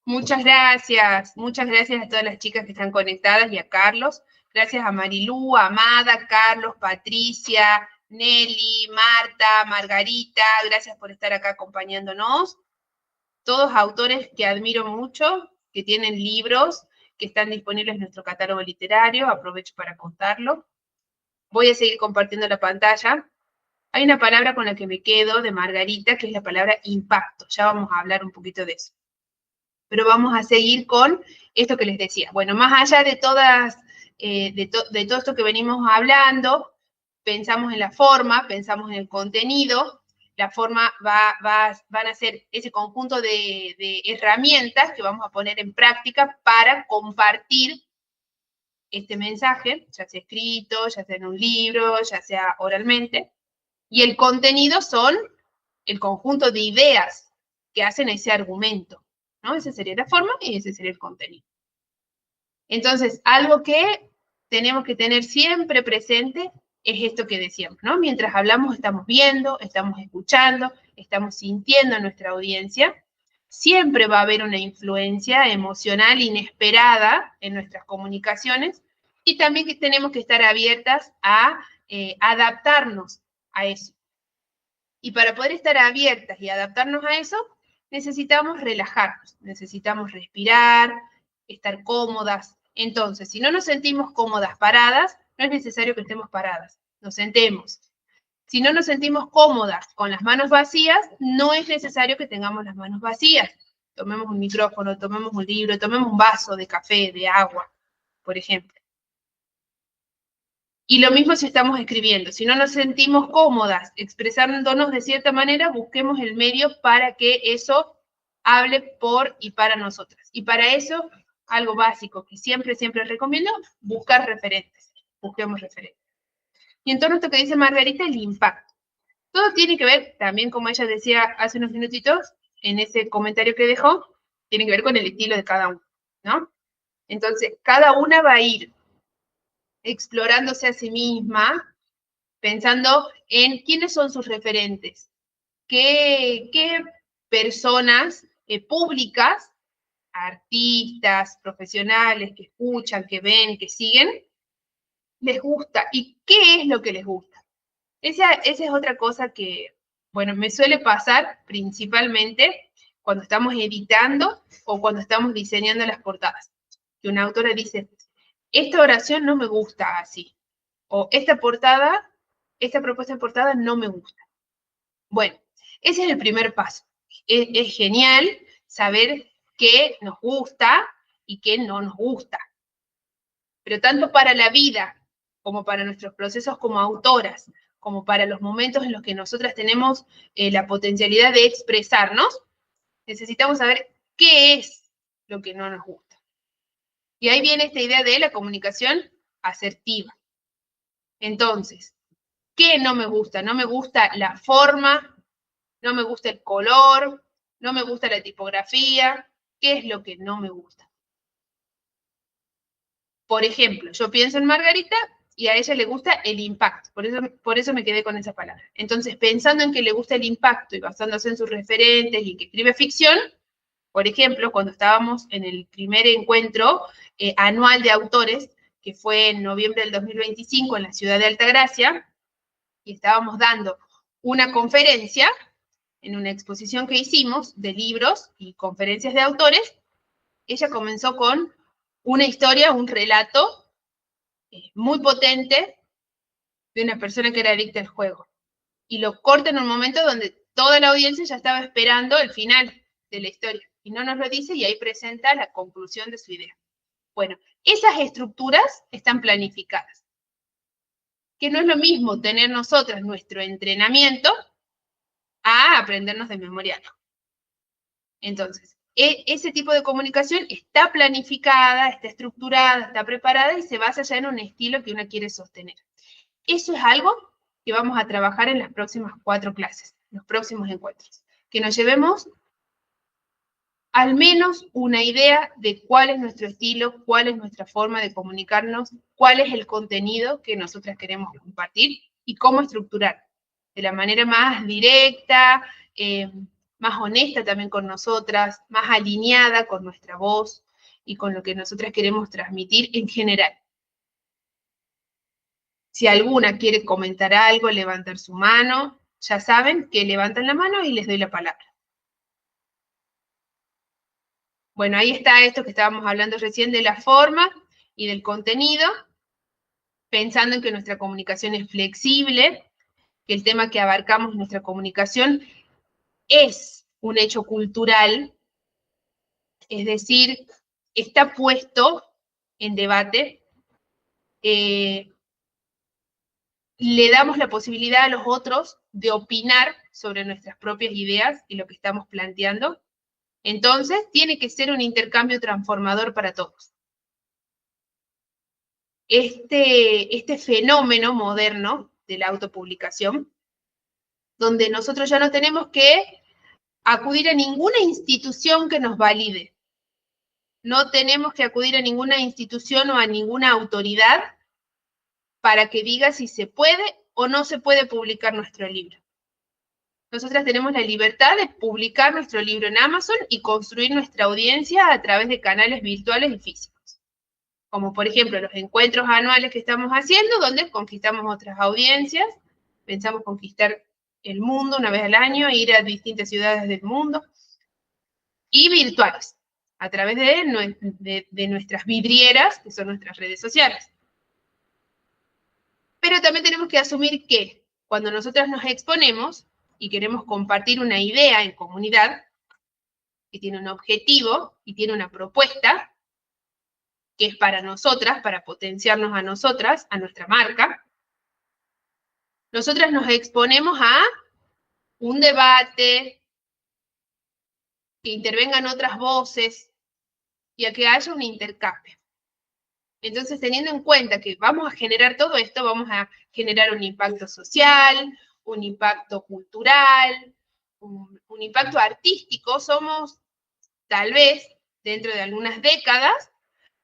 Muchas gracias a todas las chicas que están conectadas y a Carlos. Gracias a Marilú, Amada, Carlos, Patricia, Nelly, Marta, Margarita, gracias por estar acá acompañándonos. Todos autores que admiro mucho, que tienen libros, que están disponibles en nuestro catálogo literario, aprovecho para contarlo. Voy a seguir compartiendo la pantalla. Hay una palabra con la que me quedo de Margarita, que es la palabra impacto. Ya vamos a hablar un poquito de eso. Pero vamos a seguir con esto que les decía. Bueno, más allá de todas, de todo esto que venimos hablando, pensamos en la forma, pensamos en el contenido. La forma van a ser ese conjunto de herramientas que vamos a poner en práctica para compartir este mensaje, ya sea escrito, ya sea en un libro, ya sea oralmente. Y el contenido son el conjunto de ideas que hacen ese argumento, ¿no? Esa sería la forma y ese sería el contenido. Entonces, algo que tenemos que tener siempre presente es esto que decíamos, ¿no? Mientras hablamos estamos viendo, estamos escuchando, estamos sintiendo a nuestra audiencia. Siempre va a haber una influencia emocional inesperada en nuestras comunicaciones y también que tenemos que estar abiertas a adaptarnos a eso. Y para poder estar abiertas y adaptarnos a eso, necesitamos relajarnos, necesitamos respirar, estar cómodas. Entonces, si no nos sentimos cómodas paradas, no es necesario que estemos paradas, nos sentemos. Si no nos sentimos cómodas con las manos vacías, no es necesario que tengamos las manos vacías. Tomemos un micrófono, tomemos un libro, tomemos un vaso de café, de agua, por ejemplo. Y lo mismo si estamos escribiendo. Si no nos sentimos cómodas expresándonos de cierta manera, busquemos el medio para que eso hable por y para nosotras. Y para eso, algo básico que siempre recomiendo, buscar referentes. Busquemos referentes. Y en torno a esto que dice Margarita, el impacto. Todo tiene que ver, también como ella decía hace unos minutitos, en ese comentario que dejó, tiene que ver con el estilo de cada uno, ¿no? Entonces, cada una va a ir explorándose a sí misma, pensando en quiénes son sus referentes, qué personas públicas, artistas, profesionales que escuchan, que ven, que siguen, les gusta y qué es lo que les gusta. Esa es otra cosa que, bueno, me suele pasar principalmente cuando estamos editando o cuando estamos diseñando las portadas. Que una autora dice, esta oración no me gusta así. O esta propuesta de portada no me gusta. Bueno, ese es el primer paso. Es genial saber qué nos gusta y qué no nos gusta. Pero tanto para la vida como para nuestros procesos como autoras, como para los momentos en los que nosotras tenemos la potencialidad de expresarnos, necesitamos saber qué es lo que no nos gusta. Y ahí viene esta idea de la comunicación asertiva. Entonces, ¿qué no me gusta? No me gusta la forma, no me gusta el color, no me gusta la tipografía. ¿Qué es lo que no me gusta? Por ejemplo, yo pienso en Margarita y a ella le gusta el impacto, por eso me quedé con esa palabra. Entonces, pensando en que le gusta el impacto y basándose en sus referentes y que escribe ficción, por ejemplo, cuando estábamos en el primer encuentro anual de autores, que fue en noviembre del 2025 en la ciudad de Altagracia, y estábamos dando una conferencia en una exposición que hicimos de libros y conferencias de autores, ella comenzó con una historia, un relato muy potente de una persona que era adicta al juego. Y lo corta en un momento donde toda la audiencia ya estaba esperando el final de la historia. Y no nos lo dice y ahí presenta la conclusión de su idea. Bueno, esas estructuras están planificadas. Que no es lo mismo tener nosotras nuestro entrenamiento a aprendernos de memoria. Entonces, ese tipo de comunicación está planificada, está estructurada, está preparada y se basa ya en un estilo que uno quiere sostener. Eso es algo que vamos a trabajar en las próximas 4 clases, los próximos encuentros. Que nos llevemos al menos una idea de cuál es nuestro estilo, cuál es nuestra forma de comunicarnos, cuál es el contenido que nosotras queremos compartir y cómo estructurar de la manera más directa, más honesta también con nosotras, más alineada con nuestra voz y con lo que nosotras queremos transmitir en general. Si alguna quiere comentar algo, levantar su mano, ya saben que levantan la mano y les doy la palabra. Bueno, ahí está esto que estábamos hablando recién de la forma y del contenido, pensando en que nuestra comunicación es flexible, que el tema que abarcamos en nuestra comunicación es un hecho cultural, es decir, está puesto en debate, le damos la posibilidad a los otros de opinar sobre nuestras propias ideas y lo que estamos planteando. Entonces, tiene que ser un intercambio transformador para todos. Este fenómeno moderno de la autopublicación, donde nosotros ya no tenemos que acudir a ninguna institución que nos valide. No tenemos que acudir a ninguna institución o a ninguna autoridad para que diga si se puede o no se puede publicar nuestro libro. Nosotras tenemos la libertad de publicar nuestro libro en Amazon y construir nuestra audiencia a través de canales virtuales y físicos. Como por ejemplo los encuentros anuales que estamos haciendo, donde conquistamos otras audiencias, pensamos conquistar el mundo una vez al año, ir a distintas ciudades del mundo. y virtuales, a través de nuestras vidrieras, que son nuestras redes sociales. Pero también tenemos que asumir que cuando nosotras nos exponemos y queremos compartir una idea en comunidad, que tiene un objetivo y tiene una propuesta, que es para nosotras, para potenciarnos a nosotras, a nuestra marca, nosotras nos exponemos a un debate, que intervengan otras voces y a que haya un intercambio. Entonces, teniendo en cuenta que vamos a generar todo esto, vamos a generar un impacto social, un impacto cultural, un impacto artístico. Somos, tal vez, dentro de algunas décadas,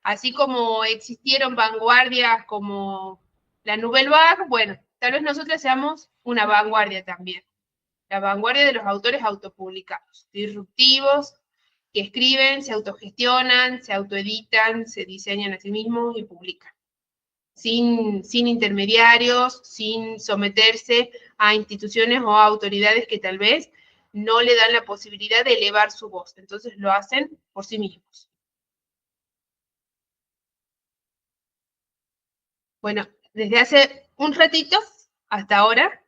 así como existieron vanguardias como la Nouvelle Vague, bueno, tal vez nosotros seamos una vanguardia también. La vanguardia de los autores autopublicados, disruptivos, que escriben, se autogestionan, se autoeditan, se diseñan a sí mismos y publican. Sin intermediarios, sin someterse a instituciones o a autoridades que tal vez no le dan la posibilidad de elevar su voz. Entonces lo hacen por sí mismos. Bueno, desde hace un ratito hasta ahora,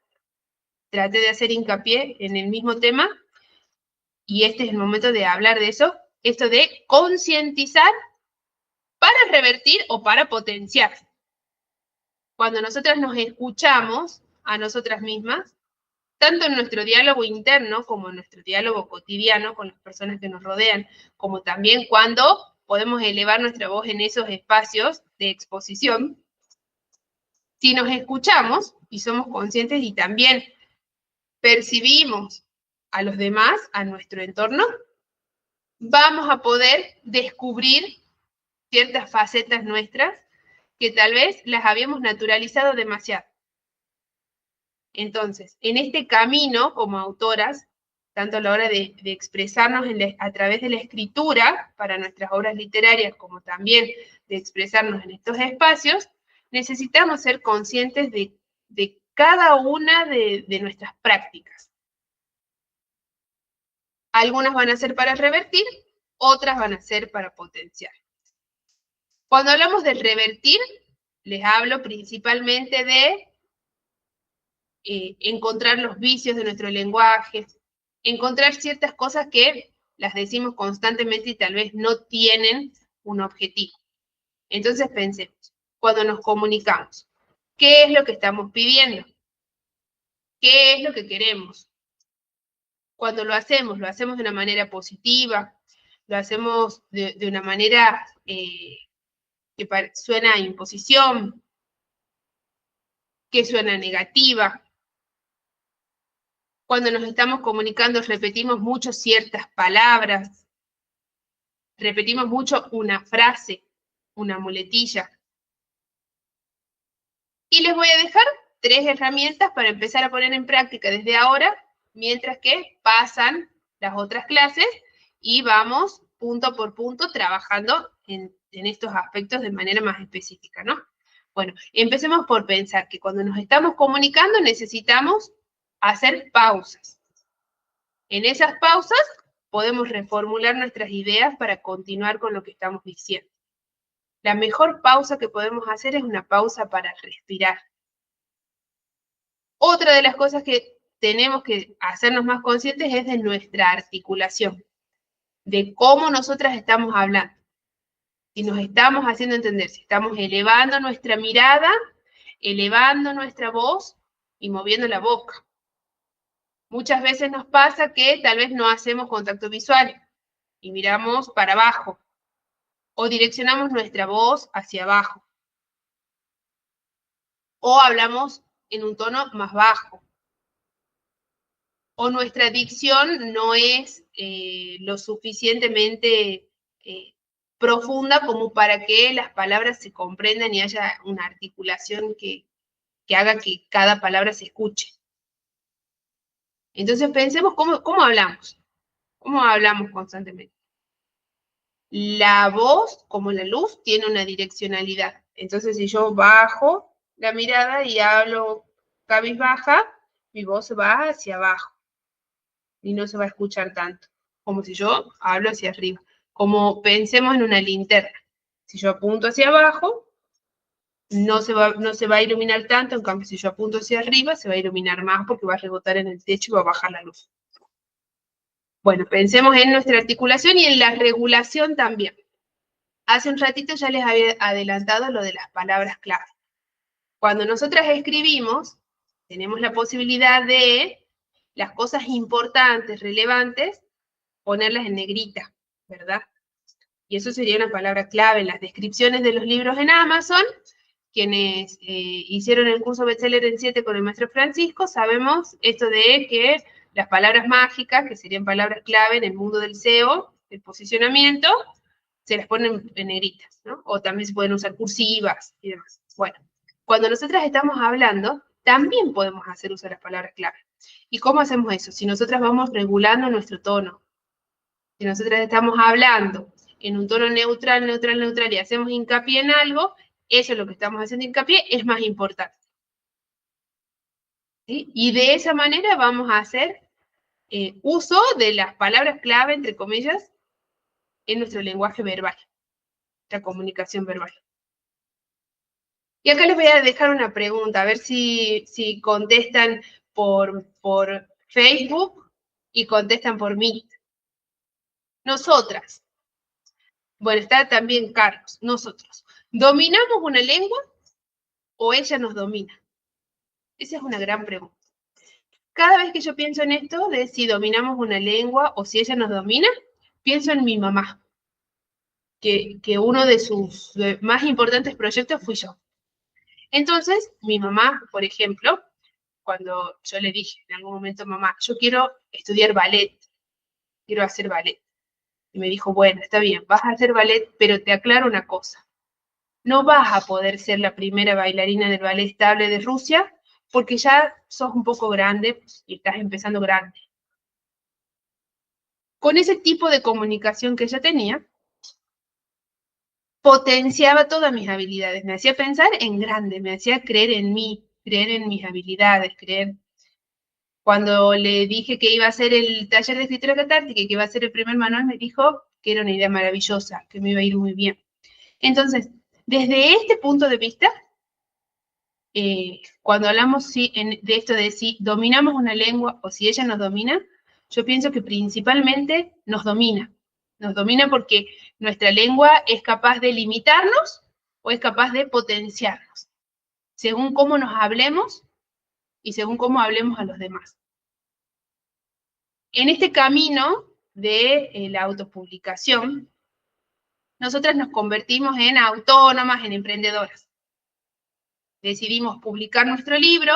traté de hacer hincapié en el mismo tema, y este es el momento de hablar de eso, esto de concientizar para revertir o para potenciar. Cuando nosotras nos escuchamos a nosotras mismas, tanto en nuestro diálogo interno como en nuestro diálogo cotidiano con las personas que nos rodean, como también cuando podemos elevar nuestra voz en esos espacios de exposición, si nos escuchamos y somos conscientes y también percibimos a los demás, a nuestro entorno, vamos a poder descubrir ciertas facetas nuestras que tal vez las habíamos naturalizado demasiado. Entonces, en este camino como autoras, tanto a la hora de expresarnos a través de la escritura para nuestras obras literarias, como también de expresarnos en estos espacios, necesitamos ser conscientes de cada una de nuestras prácticas. Algunas van a ser para revertir, otras van a ser para potenciar. Cuando hablamos de revertir, les hablo principalmente de encontrar los vicios de nuestro lenguaje, encontrar ciertas cosas que las decimos constantemente y tal vez no tienen un objetivo. Entonces pensemos, cuando nos comunicamos, ¿qué es lo que estamos pidiendo? ¿Qué es lo que queremos? Cuando lo hacemos de una manera positiva, lo hacemos de una manera que suena a imposición, que suena negativa. Cuando nos estamos comunicando repetimos mucho ciertas palabras, repetimos mucho una frase, una muletilla. Y les voy a dejar 3 herramientas para empezar a poner en práctica desde ahora, mientras que pasan las otras clases y vamos punto por punto trabajando en estos aspectos de manera más específica, ¿no? Bueno, empecemos por pensar que cuando nos estamos comunicando necesitamos hacer pausas. En esas pausas podemos reformular nuestras ideas para continuar con lo que estamos diciendo. La mejor pausa que podemos hacer es una pausa para respirar. Otra de las cosas que tenemos que hacernos más conscientes es de nuestra articulación, de cómo nosotras estamos hablando. Si nos estamos haciendo entender, si estamos elevando nuestra mirada, elevando nuestra voz y moviendo la boca. Muchas veces nos pasa que tal vez no hacemos contacto visual y miramos para abajo o direccionamos nuestra voz hacia abajo o hablamos en un tono más bajo o nuestra dicción no es lo suficientemente profunda como para que las palabras se comprendan y haya una articulación que haga que cada palabra se escuche. Entonces pensemos cómo hablamos. ¿Cómo hablamos constantemente? La voz, como la luz, tiene una direccionalidad. Entonces, si yo bajo la mirada y hablo cabizbaja, mi voz va hacia abajo y no se va a escuchar tanto. como si yo hablo hacia arriba. Como pensemos en una linterna. Si yo apunto hacia abajo, no se va a iluminar tanto, en cambio si yo apunto hacia arriba, se va a iluminar más porque va a rebotar en el techo y va a bajar la luz. Bueno, pensemos en nuestra articulación y en la regulación también. Hace un ratito ya les había adelantado lo de las palabras clave. Cuando nosotras escribimos, tenemos la posibilidad de las cosas importantes, relevantes, ponerlas en negrita, ¿verdad? Y eso sería una palabra clave en las descripciones de los libros en Amazon. Quienes hicieron el curso Bestseller en 7 con el maestro Francisco, sabemos esto de que las palabras mágicas, que serían palabras clave en el mundo del SEO, del posicionamiento, se las ponen en negritas, ¿no? O también se pueden usar cursivas y demás. Bueno, cuando nosotras estamos hablando, también podemos hacer uso de las palabras clave. ¿Y cómo hacemos eso? Si nosotras vamos regulando nuestro tono, si nosotras estamos hablando en un tono neutral, neutral, neutral, y hacemos hincapié en algo, eso es lo que estamos haciendo hincapié, es más importante. ¿Sí? Y de esa manera vamos a hacer uso de las palabras clave, entre comillas, en nuestro lenguaje verbal, la comunicación verbal. Y acá les voy a dejar una pregunta, a ver si contestan por Facebook y contestan por Meet. Nosotras, bueno, está también Carlos, nosotros, ¿dominamos una lengua o ella nos domina? Esa es una gran pregunta. Cada vez que yo pienso en esto, de si dominamos una lengua o si ella nos domina, pienso en mi mamá, que uno de sus más importantes proyectos fui yo. Entonces, mi mamá, por ejemplo, cuando yo le dije en algún momento, mamá, yo quiero estudiar ballet, quiero hacer ballet. Y me dijo, bueno, está bien, vas a hacer ballet, pero te aclaro una cosa. No vas a poder ser la primera bailarina del ballet estable de Rusia porque ya sos un poco grande y estás empezando grande. Con ese tipo de comunicación que ella tenía, potenciaba todas mis habilidades, me hacía pensar en grande, me hacía creer en mí, creer en mis habilidades, creer. Cuando le dije que iba a hacer el taller de escritura catártica y que iba a hacer el primer manual, me dijo que era una idea maravillosa, que me iba a ir muy bien. Entonces, desde este punto de vista, cuando hablamos de esto de si dominamos una lengua o si ella nos domina, yo pienso que principalmente nos domina. Nos domina porque nuestra lengua es capaz de limitarnos o es capaz de potenciarnos, según cómo nos hablemos y según cómo hablemos a los demás. En este camino de la autopublicación, nosotras nos convertimos en autónomas, en emprendedoras. Decidimos publicar nuestro libro.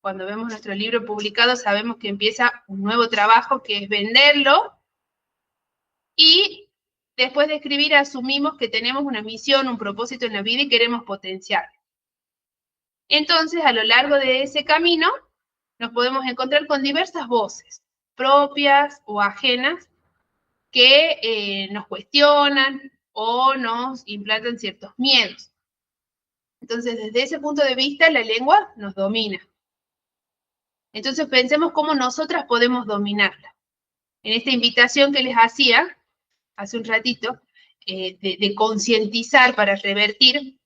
Cuando vemos nuestro libro publicado, sabemos que empieza un nuevo trabajo, que es venderlo. Y después de escribir, asumimos que tenemos una misión, un propósito en la vida y queremos potenciar. Entonces, a lo largo de ese camino, nos podemos encontrar con diversas voces, propias o ajenas, que nos cuestionan o nos implantan ciertos miedos. Entonces, desde ese punto de vista, la lengua nos domina. Entonces, pensemos cómo nosotras podemos dominarla. En esta invitación que les hacía hace un ratito, de concientizar para revertir,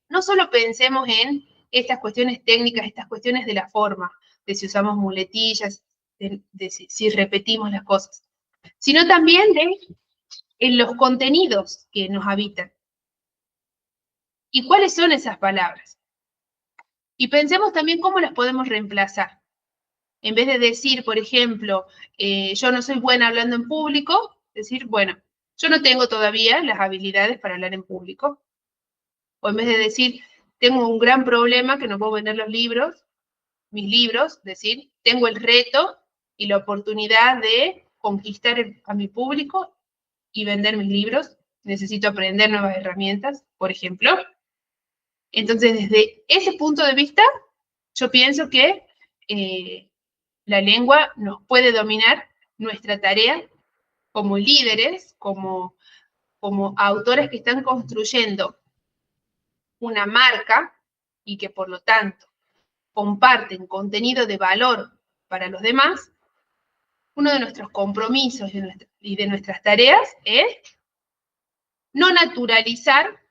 no solo pensemos en estas cuestiones técnicas, estas cuestiones de la forma, de si usamos muletillas, de si repetimos las cosas, sino también en los contenidos que nos habitan. ¿Y cuáles son esas palabras? Y pensemos también cómo las podemos reemplazar. En vez de decir, por ejemplo, yo no soy buena hablando en público, decir, bueno, yo no tengo todavía las habilidades para hablar en público. O en vez de decir, tengo un gran problema que no puedo vender los libros, mis libros, decir, tengo el reto y la oportunidad de conquistar a mi público y vender mis libros. Necesito aprender nuevas herramientas, por ejemplo. Entonces, desde ese punto de vista, yo pienso que la lengua nos puede dominar nuestra tarea como líderes, como autores que están construyendo una marca y que por lo tanto comparten contenido de valor para los demás, uno de nuestros compromisos y de nuestras tareas es no naturalizar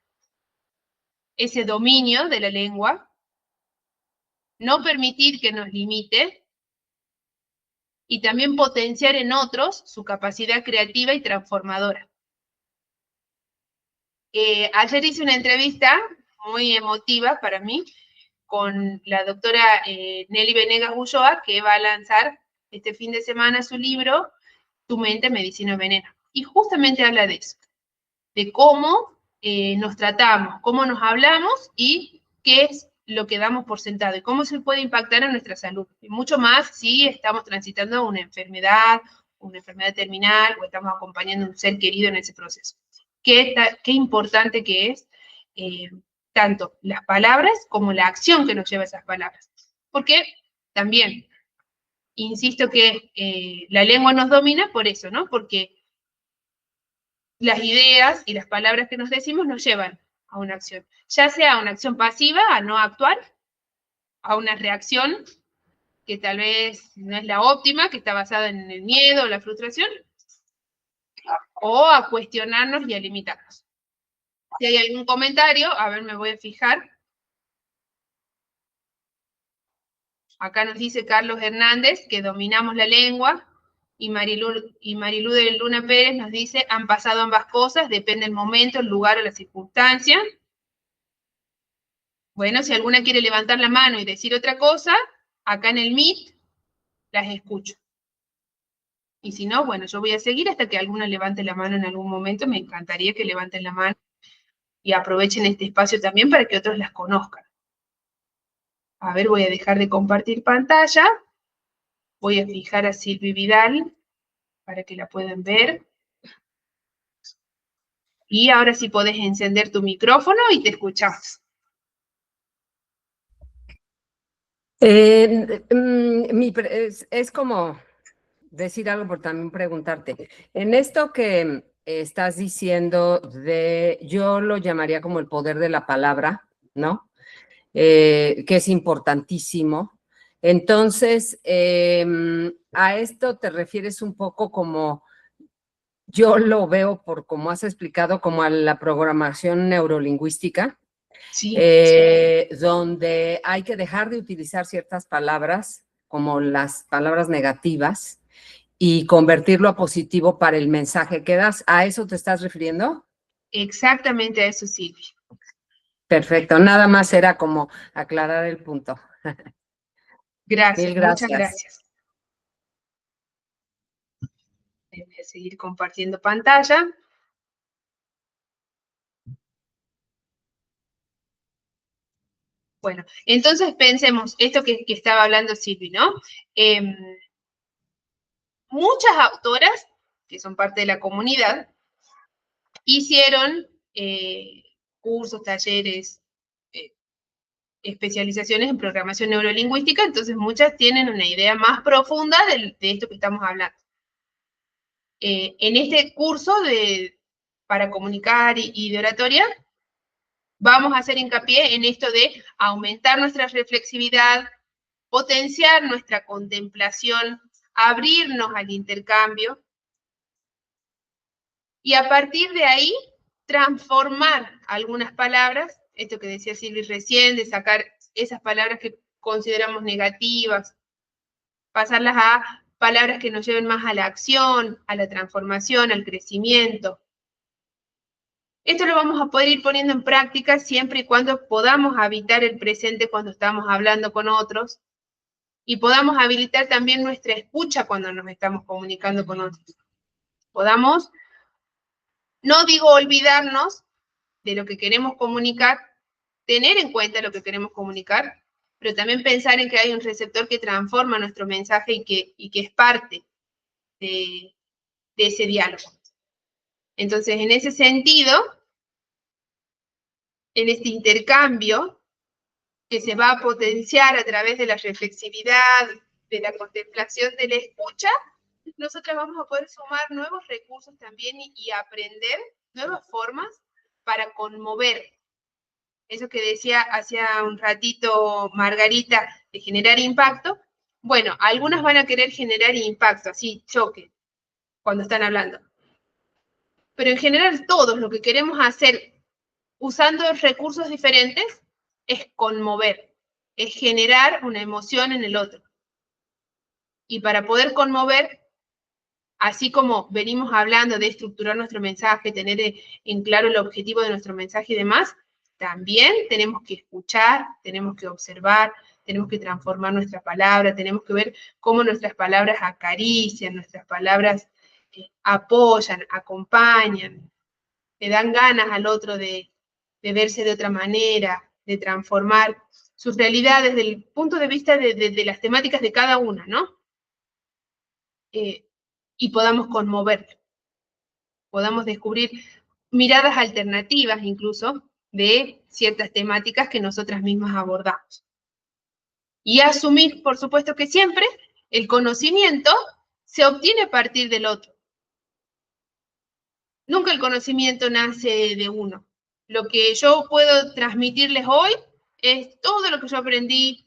ese dominio de la lengua, no permitir que nos limite y también potenciar en otros su capacidad creativa y transformadora. Ayer hice una entrevista muy emotiva para mí con la doctora Nelly Venegas Ulloa, que va a lanzar este fin de semana su libro, Tu mente, medicina o veneno. Y justamente habla de eso, de cómo nos tratamos, cómo nos hablamos y qué es lo que damos por sentado y cómo se puede impactar en nuestra salud. Y mucho más si estamos transitando una enfermedad terminal o estamos acompañando a un ser querido en ese proceso. Qué importante que es tanto las palabras como la acción que nos lleva a esas palabras. Porque también, insisto que la lengua nos domina por eso, ¿no? Porque las ideas y las palabras que nos decimos nos llevan a una acción, ya sea una acción pasiva, a no actuar, a una reacción que tal vez no es la óptima, que está basada en el miedo o la frustración, o a cuestionarnos y a limitarnos. Si hay algún comentario, a ver, me voy a fijar. Acá nos dice Carlos Hernández que dominamos la lengua, y Marilú de Luna Pérez nos dice, han pasado ambas cosas, depende del momento, el lugar o la circunstancia. Bueno, si alguna quiere levantar la mano y decir otra cosa, acá en el Meet las escucho. Y si no, bueno, yo voy a seguir hasta que alguna levante la mano en algún momento. Me encantaría que levanten la mano y aprovechen este espacio también para que otros las conozcan. A ver, voy a dejar de compartir pantalla. Voy a fijar a Silvi Vidal para que la puedan ver. Y ahora sí podés encender tu micrófono y te escuchamos. Es como decir algo, por también preguntarte. En esto que estás diciendo yo lo llamaría como el poder de la palabra, ¿no? Que es importantísimo. Entonces, a esto te refieres un poco como, yo lo veo por como has explicado, como a la programación neurolingüística. Sí. Donde hay que dejar de utilizar ciertas palabras, como las palabras negativas, y convertirlo a positivo para el mensaje que das. ¿A eso te estás refiriendo? Exactamente a eso, Silvi. Perfecto, nada más era como aclarar el punto. Gracias, Mil gracias. muchas gracias. Voy a seguir compartiendo pantalla. Bueno, entonces pensemos esto que estaba hablando Silvi, ¿no? Muchas autoras, que son parte de la comunidad, hicieron cursos, talleres, especializaciones en programación neurolingüística, entonces muchas tienen una idea más profunda de esto que estamos hablando. En este curso para comunicar y de oratoria, vamos a hacer hincapié en esto de aumentar nuestra reflexividad, potenciar nuestra contemplación, abrirnos al intercambio, y a partir de ahí, transformar algunas palabras, esto que decía Silvi recién, de sacar esas palabras que consideramos negativas, pasarlas a palabras que nos lleven más a la acción, a la transformación, al crecimiento. Esto lo vamos a poder ir poniendo en práctica siempre y cuando podamos habitar el presente cuando estamos hablando con otros y podamos habilitar también nuestra escucha cuando nos estamos comunicando con otros. Podamos, no digo olvidarnos de lo que queremos comunicar, tener en cuenta lo que queremos comunicar, pero también pensar en que hay un receptor que transforma nuestro mensaje y que es parte de ese diálogo. Entonces, en ese sentido, en este intercambio que se va a potenciar a través de la reflexividad, de la contemplación, de la escucha, nosotros vamos a poder sumar nuevos recursos también y aprender nuevas formas para conmover. Eso que decía hace un ratito Margarita, de generar impacto, Bueno, algunas van a querer generar impacto, así, choque, cuando están hablando. Pero en general todos lo que queremos hacer usando recursos diferentes es conmover, es generar una emoción en el otro. Y para poder conmover, así como venimos hablando de estructurar nuestro mensaje, tener en claro el objetivo de nuestro mensaje y demás, también tenemos que escuchar, tenemos que observar, tenemos que transformar nuestra palabra, tenemos que ver cómo nuestras palabras acarician, nuestras palabras apoyan, acompañan, le dan ganas al otro de verse de otra manera, de transformar sus realidades desde el punto de vista de las temáticas de cada una, ¿no? Y podamos conmover, podamos descubrir miradas alternativas incluso de ciertas temáticas que nosotras mismas abordamos. Y asumir, por supuesto que siempre, el conocimiento se obtiene a partir del otro. Nunca el conocimiento nace de uno. Lo que yo puedo transmitirles hoy es todo lo que yo aprendí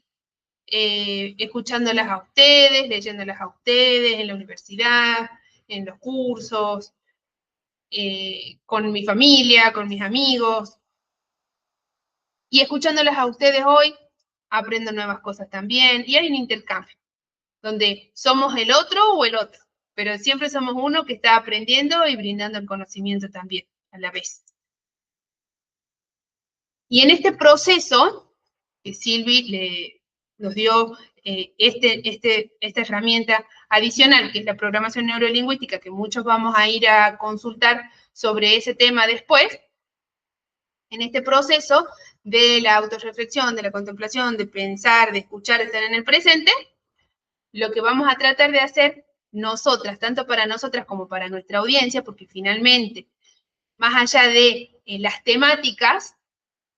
escuchándolas a ustedes, leyéndolas a ustedes en la universidad, en los cursos, con mi familia, con mis amigos. Y escuchándolas a ustedes hoy, aprendo nuevas cosas también. Y hay un intercambio, donde somos el otro o el otro, pero siempre somos uno que está aprendiendo y brindando el conocimiento también a la vez. Y en este proceso, que Silvi nos dio esta herramienta adicional, que es la programación neurolingüística, que muchos vamos a ir a consultar sobre ese tema después, en este proceso de la autorreflexión, de la contemplación, de pensar, de escuchar, de estar en el presente, lo que vamos a tratar de hacer nosotras, tanto para nosotras como para nuestra audiencia, porque finalmente, más allá de las temáticas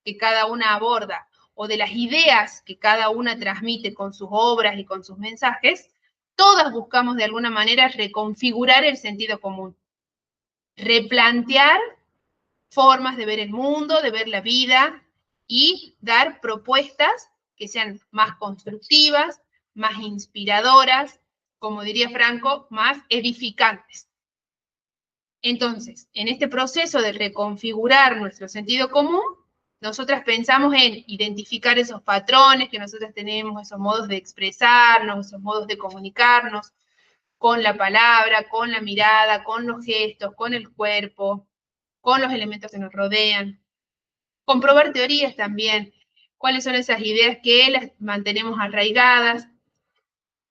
que cada una aborda o de las ideas que cada una transmite con sus obras y con sus mensajes, todas buscamos de alguna manera reconfigurar el sentido común, replantear formas de ver el mundo, de ver la vida y dar propuestas que sean más constructivas, más inspiradoras, como diría Franco, más edificantes. Entonces, en este proceso de reconfigurar nuestro sentido común, nosotras pensamos en identificar esos patrones que nosotras tenemos, esos modos de expresarnos, esos modos de comunicarnos con la palabra, con la mirada, con los gestos, con el cuerpo, con los elementos que nos rodean. Comprobar teorías también, cuáles son esas ideas que las mantenemos arraigadas,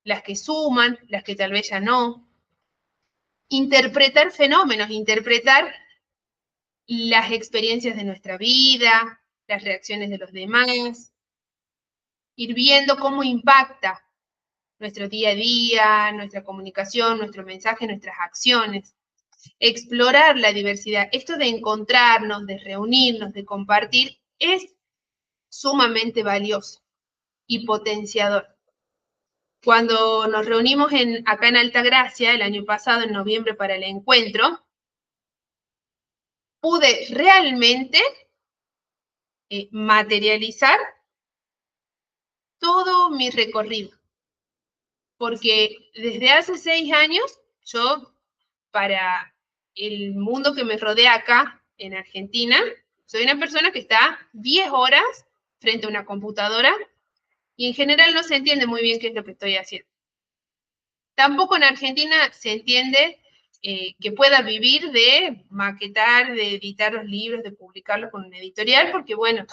las que suman, las que tal vez ya no. Interpretar fenómenos, interpretar las experiencias de nuestra vida, las reacciones de los demás, ir viendo cómo impacta nuestro día a día, nuestra comunicación, nuestro mensaje, nuestras acciones. Explorar la diversidad. Esto de encontrarnos, de reunirnos, de compartir, es sumamente valioso y potenciador. Cuando nos reunimos acá en Altagracia, el año pasado, en noviembre, para el encuentro, pude realmente materializar todo mi recorrido. Porque desde hace 6 años, yo, para el mundo que me rodea acá, en Argentina, soy una persona que está 10 horas frente a una computadora y en general no se entiende muy bien qué es lo que estoy haciendo. Tampoco en Argentina se entiende que pueda vivir de maquetar, de editar los libros, de publicarlos con un editorial, porque bueno,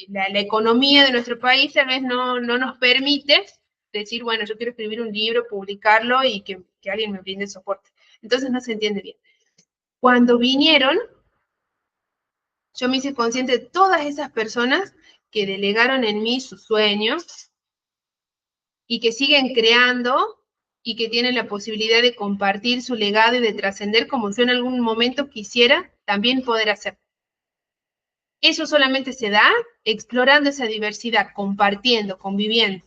la economía de nuestro país tal vez no nos permite decir, bueno, yo quiero escribir un libro, publicarlo y que alguien me brinde soporte. Entonces no se entiende bien. Cuando vinieron, yo me hice consciente de todas esas personas que delegaron en mí sus sueños y que siguen creando y que tienen la posibilidad de compartir su legado y de trascender como yo en algún momento quisiera también poder hacer. Eso solamente se da explorando esa diversidad, compartiendo, conviviendo.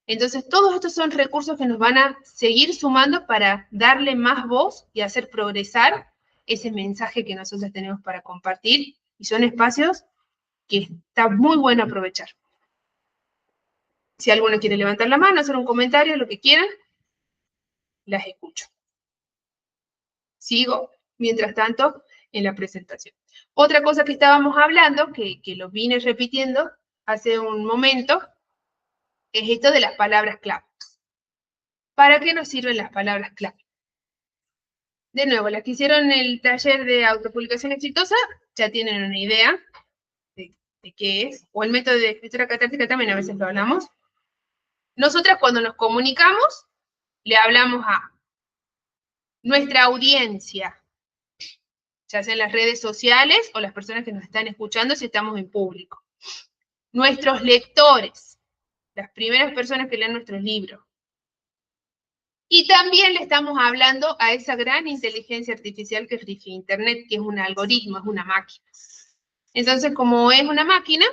Entonces, todos estos son recursos que nos van a seguir sumando para darle más voz y hacer progresar ese mensaje que nosotros tenemos para compartir, y son espacios que está muy bueno aprovechar. Si alguno quiere levantar la mano, hacer un comentario, lo que quieran, las escucho. Sigo, mientras tanto, en la presentación. Otra cosa que estábamos hablando, que lo vine repitiendo hace un momento, es esto de las palabras clave. ¿Para qué nos sirven las palabras clave? De nuevo, las que hicieron el taller de autopublicación exitosa ya tienen una idea de qué es, o el método de escritura catártica también a veces lo hablamos. Nosotras cuando nos comunicamos, le hablamos a nuestra audiencia, ya sea en las redes sociales o las personas que nos están escuchando si estamos en público. Nuestros lectores, las primeras personas que leen nuestros libros. Y también le estamos hablando a esa gran inteligencia artificial que rige Internet, que es un algoritmo, es una máquina. Entonces, como es una máquina,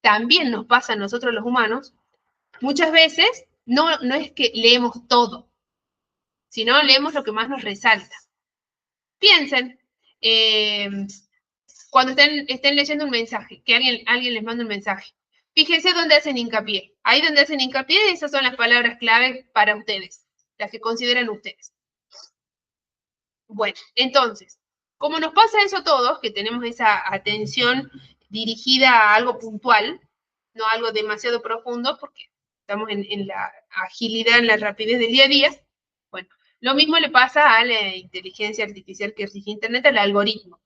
también nos pasa a nosotros los humanos, muchas veces no es que leemos todo, sino leemos lo que más nos resalta. Piensen, cuando estén leyendo un mensaje, que alguien les manda un mensaje, fíjense dónde hacen hincapié. Ahí donde hacen hincapié, esas son las palabras clave para ustedes, las que consideran ustedes. Bueno, entonces, como nos pasa eso a todos, que tenemos esa atención dirigida a algo puntual, no a algo demasiado profundo, porque estamos en la agilidad, en la rapidez del día a día, bueno, lo mismo le pasa a la inteligencia artificial que rige Internet, al algoritmo,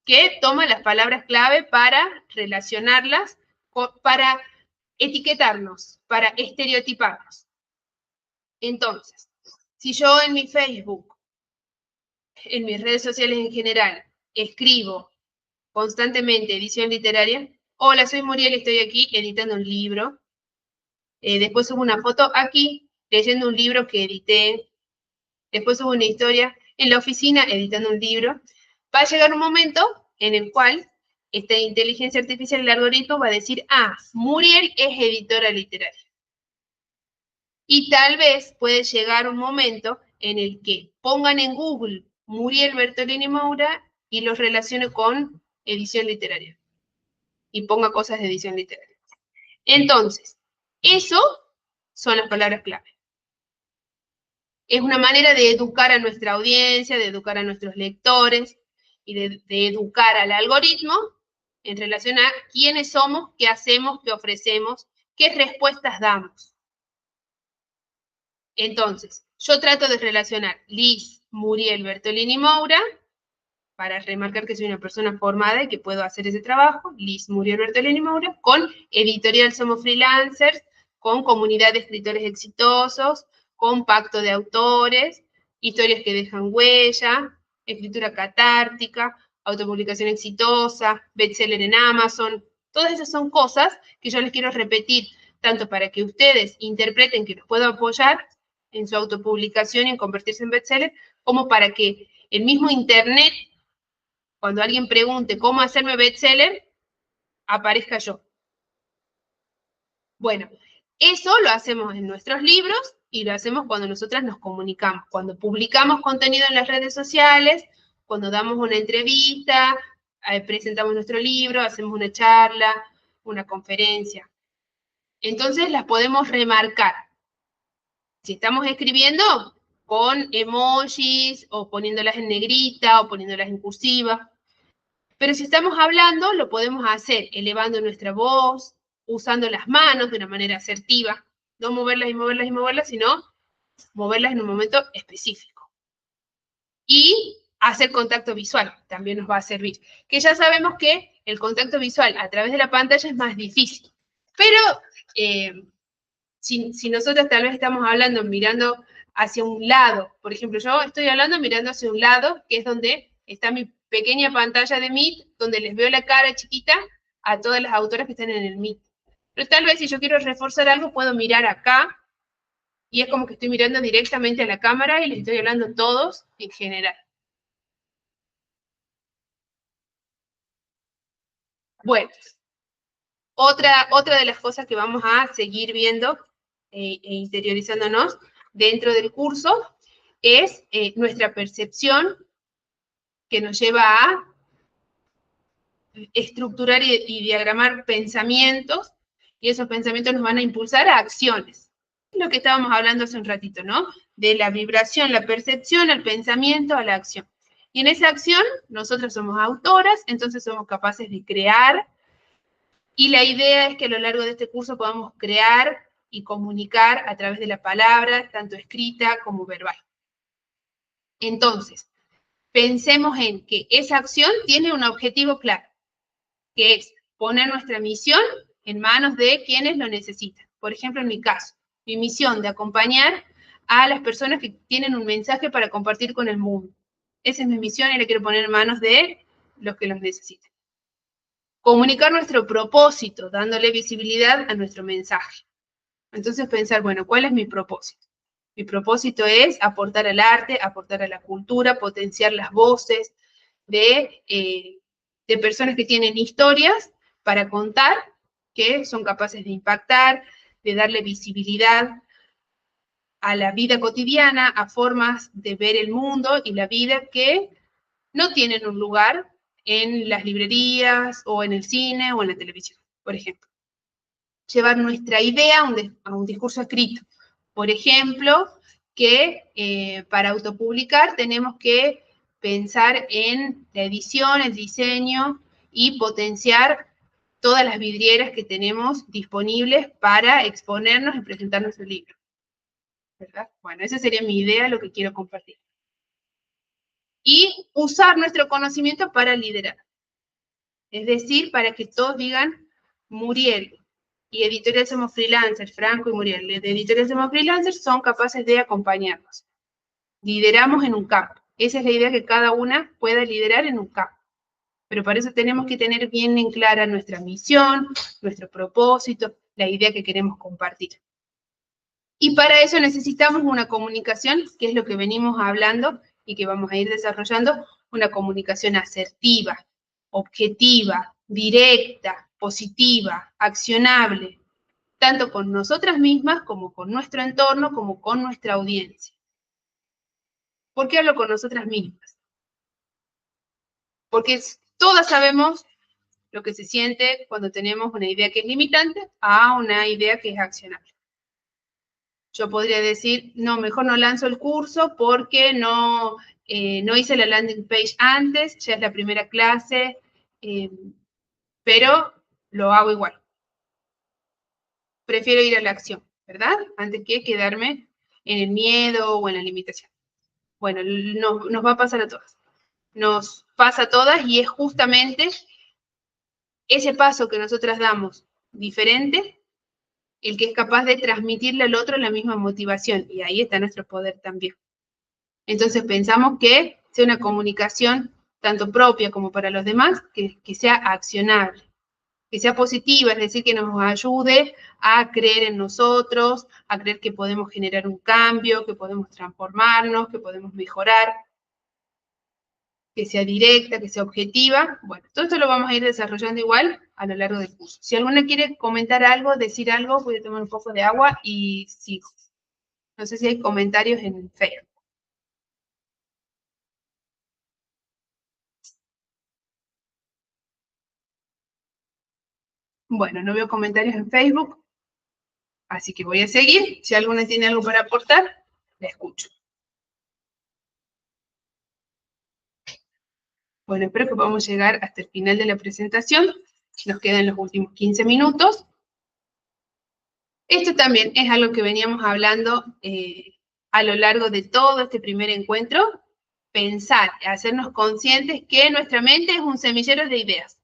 que toma las palabras clave para relacionarlas, para etiquetarnos, para estereotiparnos. Entonces, si yo en mi Facebook, en mis redes sociales en general, escribo constantemente edición literaria, hola, soy Muriel, estoy aquí editando un libro, después subo una foto aquí, leyendo un libro que edité, después subo una historia en la oficina editando un libro, va a llegar un momento en el cual esta inteligencia artificial, el algoritmo, va a decir, ah, Muriel es editora literaria. Y tal vez puede llegar un momento en el que pongan en Google Muriel Bertolini Moura y los relacione con edición literaria. Y ponga cosas de edición literaria. Entonces, eso son las palabras clave. Es una manera de educar a nuestra audiencia, de educar a nuestros lectores y de educar al algoritmo en relación a quiénes somos, qué hacemos, qué ofrecemos, qué respuestas damos. Entonces, yo trato de relacionar Liz, Muriel, Bertolini Moura, para remarcar que soy una persona formada y que puedo hacer ese trabajo, Liz, Muriel, Bertolini Moura, con Editorial Somos Freelancers, con Comunidad de Escritores Exitosos, con Pacto de Autores, Historias que Dejan Huella, Escritura Catártica, Autopublicación Exitosa, Bestseller en Amazon. Todas esas son cosas que yo les quiero repetir, tanto para que ustedes interpreten que los puedo apoyar en su autopublicación y en convertirse en bestseller, como para que el mismo Internet, cuando alguien pregunte cómo hacerme bestseller, aparezca yo. Bueno, eso lo hacemos en nuestros libros y lo hacemos cuando nosotras nos comunicamos, cuando publicamos contenido en las redes sociales, cuando damos una entrevista, presentamos nuestro libro, hacemos una charla, una conferencia. Entonces las podemos remarcar. Si estamos escribiendo, con emojis, o poniéndolas en negrita, o poniéndolas en cursiva. Pero si estamos hablando, lo podemos hacer elevando nuestra voz, usando las manos de una manera asertiva, no moverlas y moverlas y moverlas, sino moverlas en un momento específico. Y hacer contacto visual, también nos va a servir. Que ya sabemos que el contacto visual a través de la pantalla es más difícil. Pero si nosotros tal vez estamos hablando mirando hacia un lado, por ejemplo, yo estoy hablando mirando hacia un lado, que es donde está mi pequeña pantalla de Meet, donde les veo la cara chiquita a todas las autoras que están en el Meet. Pero tal vez si yo quiero reforzar algo, puedo mirar acá, y es como que estoy mirando directamente a la cámara y les estoy hablando a todos en general. Bueno, otra de las cosas que vamos a seguir viendo e interiorizándonos dentro del curso es nuestra percepción, que nos lleva a estructurar y diagramar pensamientos y esos pensamientos nos van a impulsar a acciones. Es lo que estábamos hablando hace un ratito, ¿no? De la vibración, la percepción, al pensamiento, a la acción. Y en esa acción, nosotros somos autoras, entonces somos capaces de crear, y la idea es que a lo largo de este curso podamos crear y comunicar a través de la palabra, tanto escrita como verbal. Entonces, pensemos en que esa acción tiene un objetivo claro, que es poner nuestra misión en manos de quienes lo necesitan. Por ejemplo, en mi caso, mi misión de acompañar a las personas que tienen un mensaje para compartir con el mundo. Esa es mi misión y la quiero poner en manos de los que los necesitan. Comunicar nuestro propósito, dándole visibilidad a nuestro mensaje. Entonces pensar, bueno, ¿cuál es mi propósito? Mi propósito es aportar al arte, aportar a la cultura, potenciar las voces de personas que tienen historias para contar, que son capaces de impactar, de darle visibilidad a la vida cotidiana, a formas de ver el mundo y la vida que no tienen un lugar en las librerías o en el cine o en la televisión, por ejemplo. Llevar nuestra idea a un discurso escrito. Por ejemplo, que para autopublicar tenemos que pensar en la edición, el diseño y potenciar todas las vidrieras que tenemos disponibles para exponernos y presentar nuestro libro. ¿Verdad? Bueno, esa sería mi idea, lo que quiero compartir. Y usar nuestro conocimiento para liderar. Es decir, para que todos digan, Muriel y Editorial Somos Freelancers, Franco y Muriel, de Editorial Somos Freelancers son capaces de acompañarnos. Lideramos en un campo. Esa es la idea, que cada una pueda liderar en un campo. Pero para eso tenemos que tener bien en clara nuestra misión, nuestro propósito, la idea que queremos compartir. Y para eso necesitamos una comunicación, que es lo que venimos hablando y que vamos a ir desarrollando, una comunicación asertiva, objetiva, directa, positiva, accionable, tanto con nosotras mismas como con nuestro entorno, como con nuestra audiencia. ¿Por qué hablo con nosotras mismas? Porque todas sabemos lo que se siente cuando tenemos una idea que es limitante a una idea que es accionable. Yo podría decir, no, mejor no lanzo el curso porque no hice la landing page antes, ya es la primera clase, pero lo hago igual. Prefiero ir a la acción, ¿verdad? Antes que quedarme en el miedo o en la limitación. Bueno, nos va a pasar a todas. Nos pasa a todas y es justamente ese paso que nosotras damos diferente el que es capaz de transmitirle al otro la misma motivación. Y ahí está nuestro poder también. Entonces pensamos que sea una comunicación tanto propia como para los demás, que sea accionable, que sea positiva, es decir, que nos ayude a creer en nosotros, a creer que podemos generar un cambio, que podemos transformarnos, que podemos mejorar, que sea directa, que sea objetiva. Bueno, todo esto lo vamos a ir desarrollando igual a lo largo del curso. Si alguna quiere comentar algo, decir algo, voy a tomar un poco de agua y sigo. No sé si hay comentarios en Facebook. Bueno, no veo comentarios en Facebook, así que voy a seguir. Si alguna tiene algo para aportar, la escucho. Bueno, espero que podamos llegar hasta el final de la presentación. Nos quedan los últimos 15 minutos. Esto también es algo que veníamos hablando a lo largo de todo este primer encuentro. Pensar, hacernos conscientes que nuestra mente es un semillero de ideas.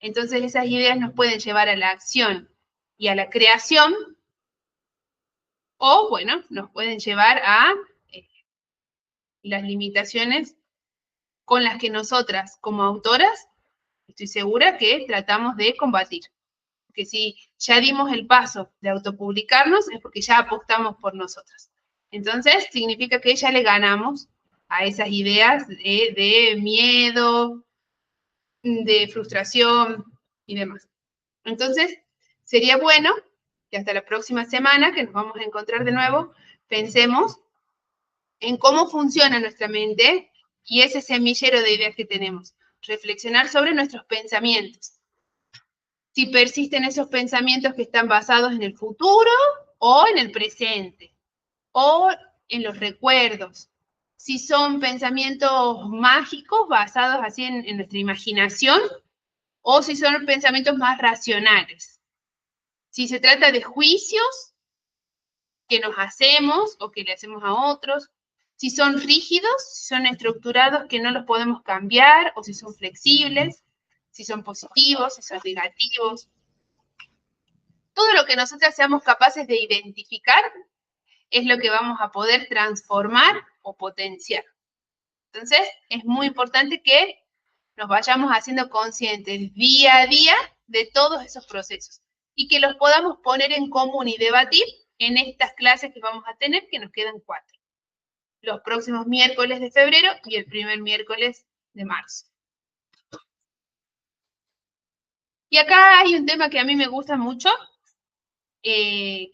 Entonces esas ideas nos pueden llevar a la acción y a la creación, o bueno, nos pueden llevar a las limitaciones con las que nosotras como autoras, estoy segura que tratamos de combatir. Porque si ya dimos el paso de autopublicarnos, es porque ya apostamos por nosotras. Entonces, significa que ya le ganamos a esas ideas de miedo, de frustración y demás. Entonces, sería bueno que hasta la próxima semana, que nos vamos a encontrar de nuevo, pensemos en cómo funciona nuestra mente y ese semillero de ideas que tenemos. Reflexionar sobre nuestros pensamientos. si persisten esos pensamientos que están basados en el futuro o en el presente, o en los recuerdos, si son pensamientos mágicos basados así en nuestra imaginación, o si son pensamientos más racionales. Si se trata de juicios que nos hacemos o que le hacemos a otros, si son rígidos, si son estructurados que no los podemos cambiar, o si son flexibles, si son positivos, si son negativos. Todo lo que nosotros seamos capaces de identificar es lo que vamos a poder transformar o potenciar. Entonces, es muy importante que nos vayamos haciendo conscientes día a día de todos esos procesos y que los podamos poner en común y debatir en estas clases que vamos a tener, que nos quedan 4. Los próximos miércoles de febrero y el primer miércoles de marzo. Y acá hay un tema que a mí me gusta mucho, del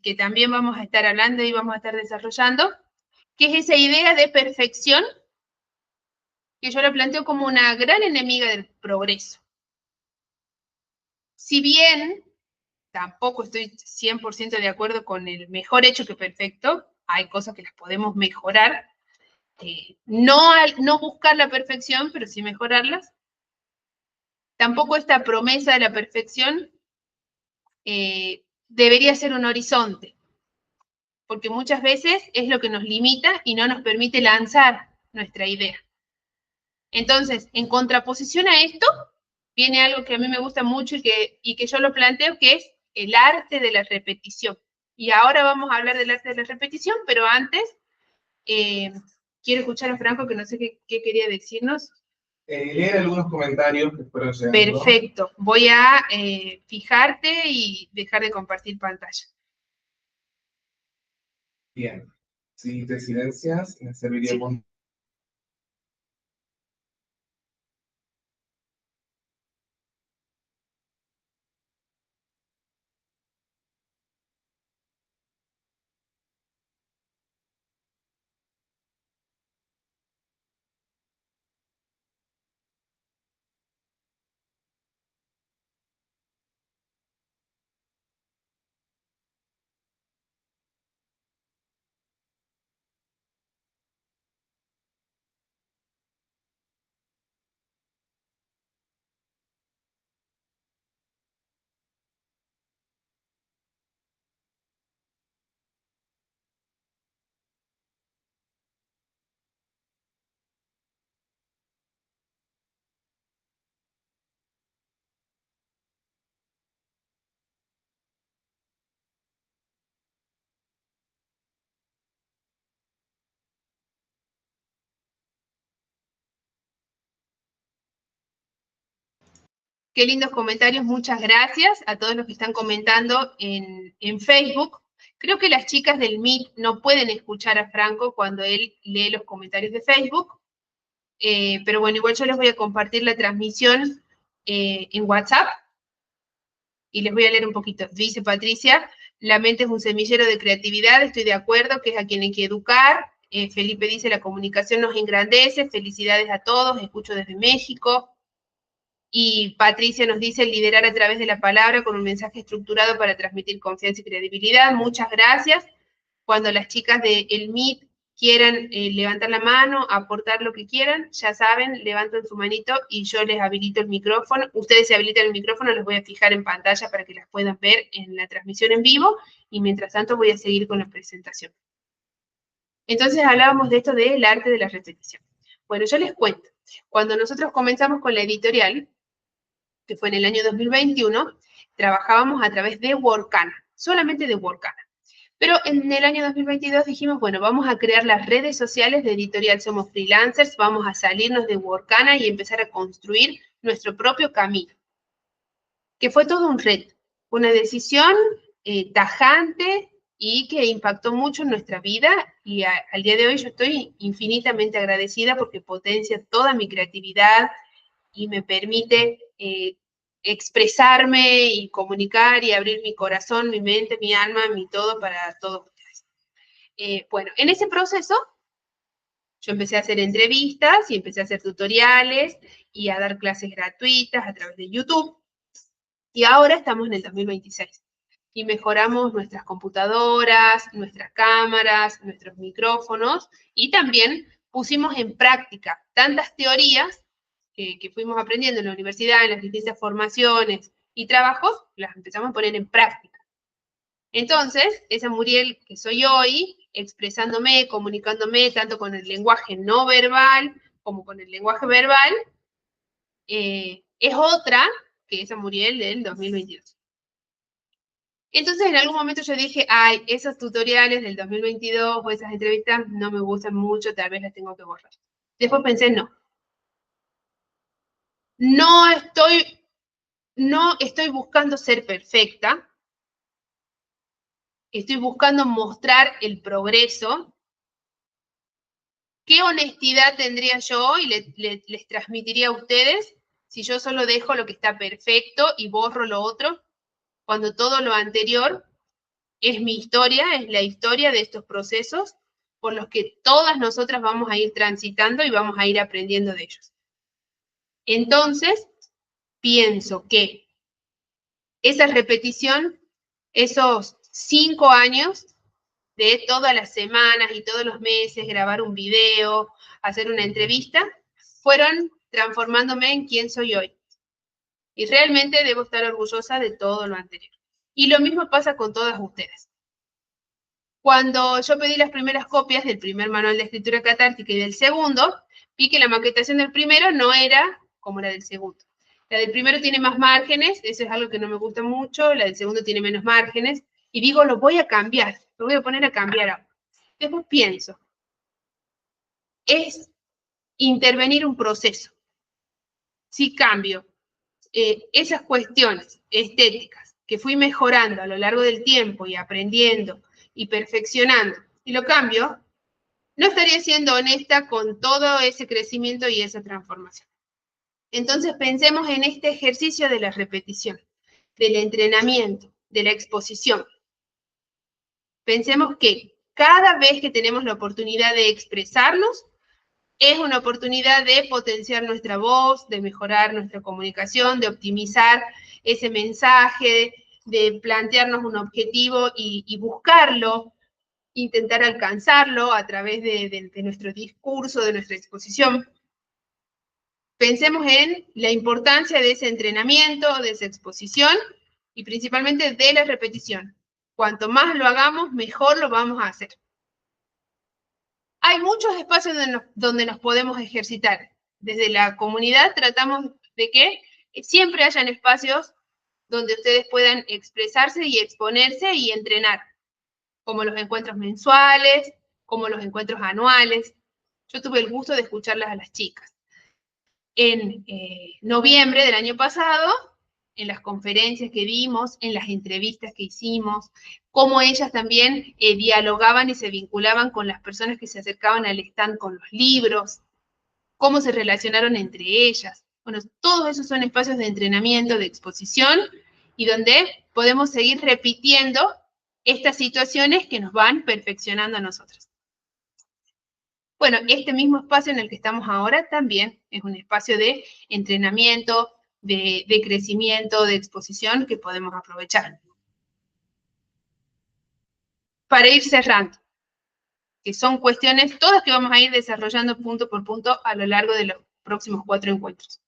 que también vamos a estar hablando y vamos a estar desarrollando, que es esa idea de perfección, que yo lo planteo como una gran enemiga del progreso. Si bien tampoco estoy 100% de acuerdo con el mejor hecho que perfecto, hay cosas que las podemos mejorar, no buscar la perfección, pero sí mejorarlas. Tampoco esta promesa de la perfección debería ser un horizonte, porque muchas veces es lo que nos limita y no nos permite lanzar nuestra idea. Entonces, en contraposición a esto, viene algo que a mí me gusta mucho y que yo lo planteo, que es el arte de la repetición. Y ahora vamos a hablar del arte de la repetición, pero antes, quiero escuchar a Franco, que no sé qué quería decirnos. Leer algunos comentarios que fueron llegando. Perfecto. Voy a fijarte y dejar de compartir pantalla. Bien. Si te silencias, me serviría Sí. un... Qué lindos comentarios, muchas gracias a todos los que están comentando en Facebook. Creo que las chicas del Meet no pueden escuchar a Franco cuando él lee los comentarios de Facebook, pero bueno, igual yo les voy a compartir la transmisión en WhatsApp y les voy a leer un poquito. Dice Patricia, la mente es un semillero de creatividad, estoy de acuerdo, que es a quien hay que educar. Felipe dice, la comunicación nos engrandece, felicidades a todos, escucho desde México. Y Patricia nos dice liderar a través de la palabra con un mensaje estructurado para transmitir confianza y credibilidad. Muchas gracias. Cuando las chicas de El Meet quieran levantar la mano, aportar lo que quieran, ya saben, levanten su manito y yo les habilito el micrófono. Ustedes se habilitan el micrófono, los voy a fijar en pantalla para que las puedan ver en la transmisión en vivo y mientras tanto voy a seguir con la presentación. Entonces hablábamos de esto del arte de la repetición. Bueno, yo les cuento. Cuando nosotros comenzamos con la editorial, que fue en el año 2021, trabajábamos a través de Workana, solamente de Workana. Pero en el año 2022 dijimos, bueno, vamos a crear las redes sociales de Editorial Somos Freelancers, vamos a salirnos de Workana y empezar a construir nuestro propio camino. Que fue todo un reto, una decisión tajante y que impactó mucho en nuestra vida y al día de hoy yo estoy infinitamente agradecida porque potencia toda mi creatividad y me permite expresarme y comunicar y abrir mi corazón, mi mente, mi alma, mi todo para todos ustedes. Bueno, en ese proceso yo empecé a hacer entrevistas y empecé a hacer tutoriales y a dar clases gratuitas a través de YouTube. Y ahora estamos en el 2026. Y mejoramos nuestras computadoras, nuestras cámaras, nuestros micrófonos, y también pusimos en práctica tantas teorías que fuimos aprendiendo en la universidad, en las distintas formaciones y trabajos, las empezamos a poner en práctica. Entonces, esa Muriel que soy hoy, expresándome, comunicándome tanto con el lenguaje no verbal como con el lenguaje verbal, es otra que esa Muriel del 2022. Entonces, en algún momento yo dije, ay, esos tutoriales del 2022 o esas entrevistas no me gustan mucho, tal vez las tengo que borrar. Después pensé, no. No estoy buscando ser perfecta, estoy buscando mostrar el progreso. ¿Qué honestidad tendría yo y les transmitiría a ustedes si yo solo dejo lo que está perfecto y borro lo otro, cuando todo lo anterior es mi historia, es la historia de estos procesos por los que todas nosotras vamos a ir transitando y vamos a ir aprendiendo de ellos? Entonces, pienso que esa repetición, esos 5 años de todas las semanas y todos los meses grabar un video, hacer una entrevista, fueron transformándome en quien soy hoy. Y realmente debo estar orgullosa de todo lo anterior. Y lo mismo pasa con todas ustedes. Cuando yo pedí las primeras copias del primer manual de escritura catártica y del segundo, vi que la maquetación del primero no era como la del segundo. La del primero tiene más márgenes, eso es algo que no me gusta mucho, la del segundo tiene menos márgenes, y digo, lo voy a cambiar, lo voy a poner a cambiar ahora. Después pienso, es intervenir un proceso. Si cambio esas cuestiones estéticas que fui mejorando a lo largo del tiempo y aprendiendo y perfeccionando, y lo cambio, no estaría siendo honesta con todo ese crecimiento y esa transformación. Entonces pensemos en este ejercicio de la repetición, del entrenamiento, de la exposición. Pensemos que cada vez que tenemos la oportunidad de expresarnos, es una oportunidad de potenciar nuestra voz, de mejorar nuestra comunicación, de optimizar ese mensaje, de plantearnos un objetivo y buscarlo, intentar alcanzarlo a través de nuestro discurso, de nuestra exposición. Pensemos en la importancia de ese entrenamiento, de esa exposición y principalmente de la repetición. Cuanto más lo hagamos, mejor lo vamos a hacer. Hay muchos espacios donde nos podemos ejercitar. Desde la comunidad tratamos de que siempre hayan espacios donde ustedes puedan expresarse y exponerse y entrenar, como los encuentros mensuales, como los encuentros anuales. Yo tuve el gusto de escucharlas a las chicas. En noviembre del año pasado, en las conferencias que dimos, en las entrevistas que hicimos, cómo ellas también dialogaban y se vinculaban con las personas que se acercaban al stand con los libros, cómo se relacionaron entre ellas. Bueno, todos esos son espacios de entrenamiento, de exposición, y donde podemos seguir repitiendo estas situaciones que nos van perfeccionando a nosotros. Bueno, este mismo espacio en el que estamos ahora también es un espacio de entrenamiento, de crecimiento, de exposición que podemos aprovechar. Para ir cerrando, que son cuestiones todas que vamos a ir desarrollando punto por punto a lo largo de los próximos 4 encuentros.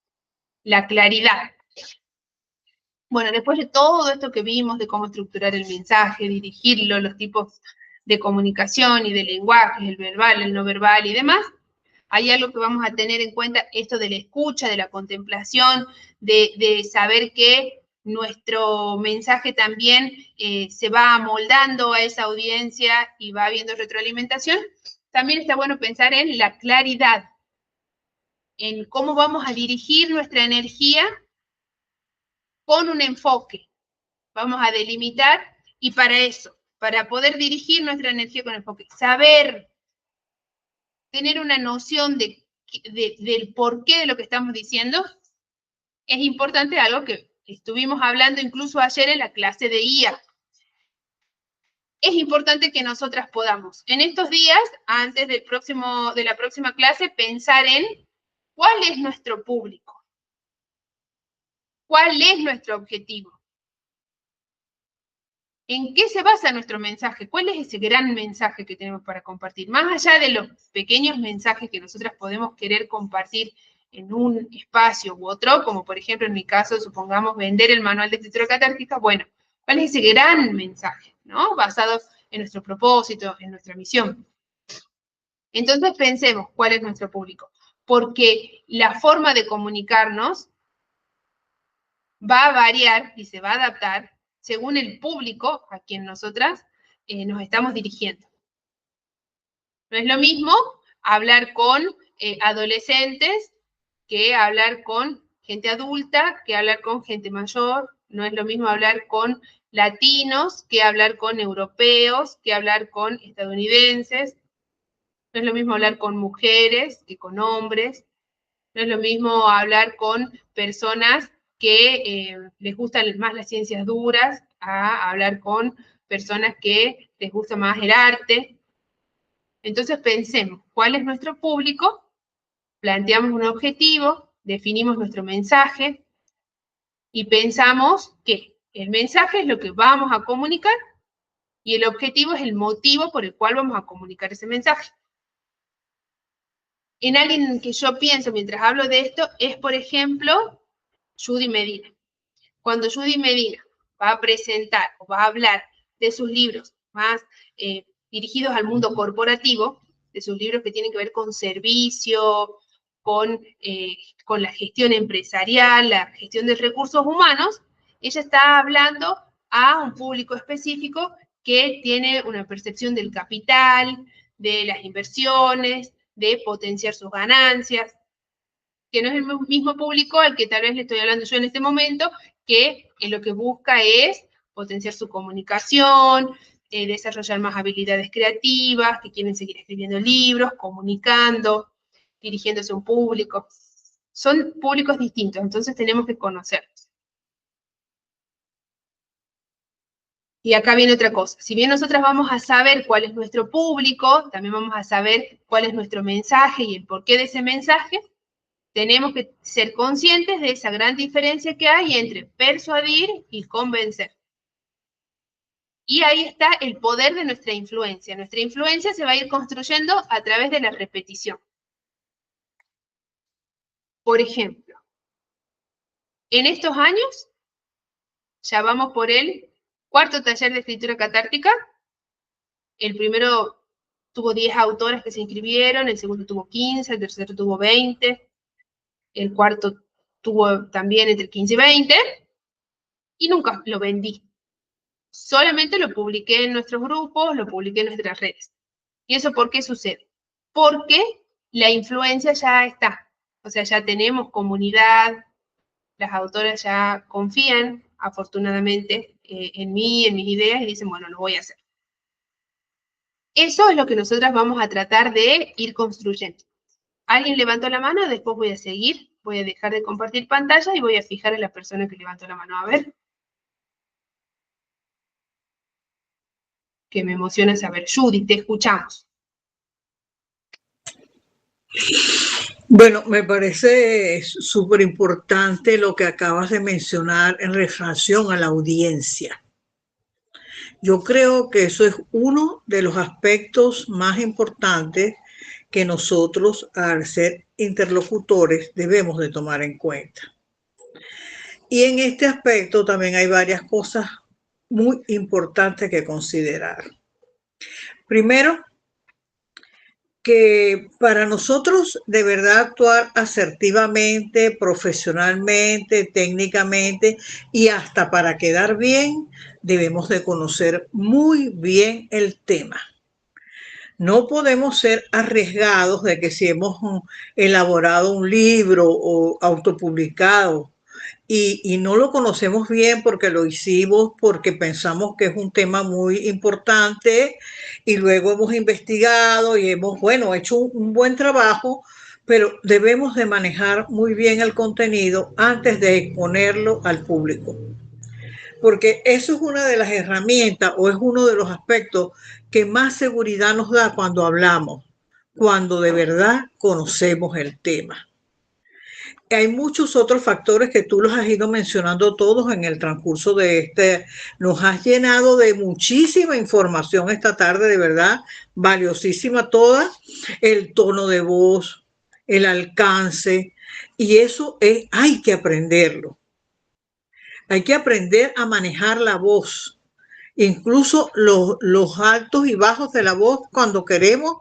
La claridad. Bueno, después de todo esto que vimos de cómo estructurar el mensaje, dirigirlo, los tipos de comunicación y de lenguaje, el verbal, el no verbal y demás, hay algo que vamos a tener en cuenta, esto de la escucha, de la contemplación, de saber que nuestro mensaje también se va amoldando a esa audiencia y va habiendo retroalimentación. También está bueno pensar en la claridad, en cómo vamos a dirigir nuestra energía con un enfoque. Vamos a delimitar, y para eso, para poder dirigir nuestra energía con enfoque, saber, tener una noción del porqué de lo que estamos diciendo, es importante, algo que estuvimos hablando incluso ayer en la clase de IA. Es importante que nosotras podamos, en estos días, antes de la próxima clase, pensar en cuál es nuestro público, cuál es nuestro objetivo. ¿En qué se basa nuestro mensaje? ¿Cuál es ese gran mensaje que tenemos para compartir? Más allá de los pequeños mensajes que nosotras podemos querer compartir en un espacio u otro, como por ejemplo en mi caso, supongamos vender el manual de escritura catártica, bueno, ¿cuál es ese gran mensaje, ¿no? Basado en nuestro propósito, en nuestra misión. Entonces pensemos cuál es nuestro público, porque la forma de comunicarnos va a variar y se va a adaptar según el público a quien nosotras nos estamos dirigiendo. No es lo mismo hablar con adolescentes que hablar con gente adulta, que hablar con gente mayor. No es lo mismo hablar con latinos que hablar con europeos, que hablar con estadounidenses. No es lo mismo hablar con mujeres que con hombres. No es lo mismo hablar con personas que les gustan más las ciencias duras, a hablar con personas que les gusta más el arte. Entonces pensemos, ¿cuál es nuestro público? Planteamos un objetivo, definimos nuestro mensaje y pensamos que el mensaje es lo que vamos a comunicar y el objetivo es el motivo por el cual vamos a comunicar ese mensaje. En alguien que yo pienso mientras hablo de esto es, por ejemplo, Judy Medina. Cuando Judy Medina va a presentar o va a hablar de sus libros más dirigidos al mundo corporativo, de sus libros que tienen que ver con servicio, con la gestión empresarial, la gestión de recursos humanos, ella está hablando a un público específico que tiene una percepción del capital, de las inversiones, de potenciar sus ganancias, que no es el mismo público al que tal vez le estoy hablando yo en este momento, que lo que busca es potenciar su comunicación, desarrollar más habilidades creativas, que quieren seguir escribiendo libros, comunicando, dirigiéndose a un público. Son públicos distintos, entonces tenemos que conocerlos. Y acá viene otra cosa. Si bien nosotras vamos a saber cuál es nuestro público, también vamos a saber cuál es nuestro mensaje y el porqué de ese mensaje, tenemos que ser conscientes de esa gran diferencia que hay entre persuadir y convencer. Y ahí está el poder de nuestra influencia. Nuestra influencia se va a ir construyendo a través de la repetición. Por ejemplo, en estos años, ya vamos por el 4º taller de escritura catártica. El primero tuvo 10 autoras que se inscribieron, el segundo tuvo 15, el tercero tuvo 20, el cuarto tuvo también entre 15 y 20, y nunca lo vendí. Solamente lo publiqué en nuestros grupos, lo publiqué en nuestras redes. ¿Y eso por qué sucede? Porque la influencia ya está. O sea, ya tenemos comunidad, las autoras ya confían, afortunadamente, en mí, en mis ideas, y dicen, bueno, lo voy a hacer. Eso es lo que nosotras vamos a tratar de ir construyendo. Alguien levantó la mano, después voy a seguir, voy a dejar de compartir pantalla y voy a fijar en la persona que levantó la mano. A ver. Que me emociona saber. Judy, te escuchamos. Bueno, me parece súper importante lo que acabas de mencionar en relación a la audiencia. Yo creo que eso es uno de los aspectos más importantes que nosotros, al ser interlocutores, debemos de tomar en cuenta. Y en este aspecto también hay varias cosas muy importantes que considerar. Primero, que para nosotros de verdad actuar asertivamente, profesionalmente, técnicamente y hasta para quedar bien, debemos de conocer muy bien el tema. No podemos ser arriesgados de que si hemos elaborado un libro o autopublicado y no lo conocemos bien porque lo hicimos porque pensamos que es un tema muy importante y luego hemos investigado y hemos, bueno, hecho un buen trabajo, pero debemos de manejar muy bien el contenido antes de exponerlo al público. Porque eso es una de las herramientas o es uno de los aspectos que más seguridad nos da cuando hablamos, cuando de verdad conocemos el tema. hay muchos otros factores que tú los has ido mencionando todos en el transcurso de este. Nos has llenado de muchísima información esta tarde, de verdad, valiosísima toda. El tono de voz, el alcance, y eso hay que aprenderlo. Hay que aprender a manejar la voz, incluso los altos y bajos de la voz cuando queremos,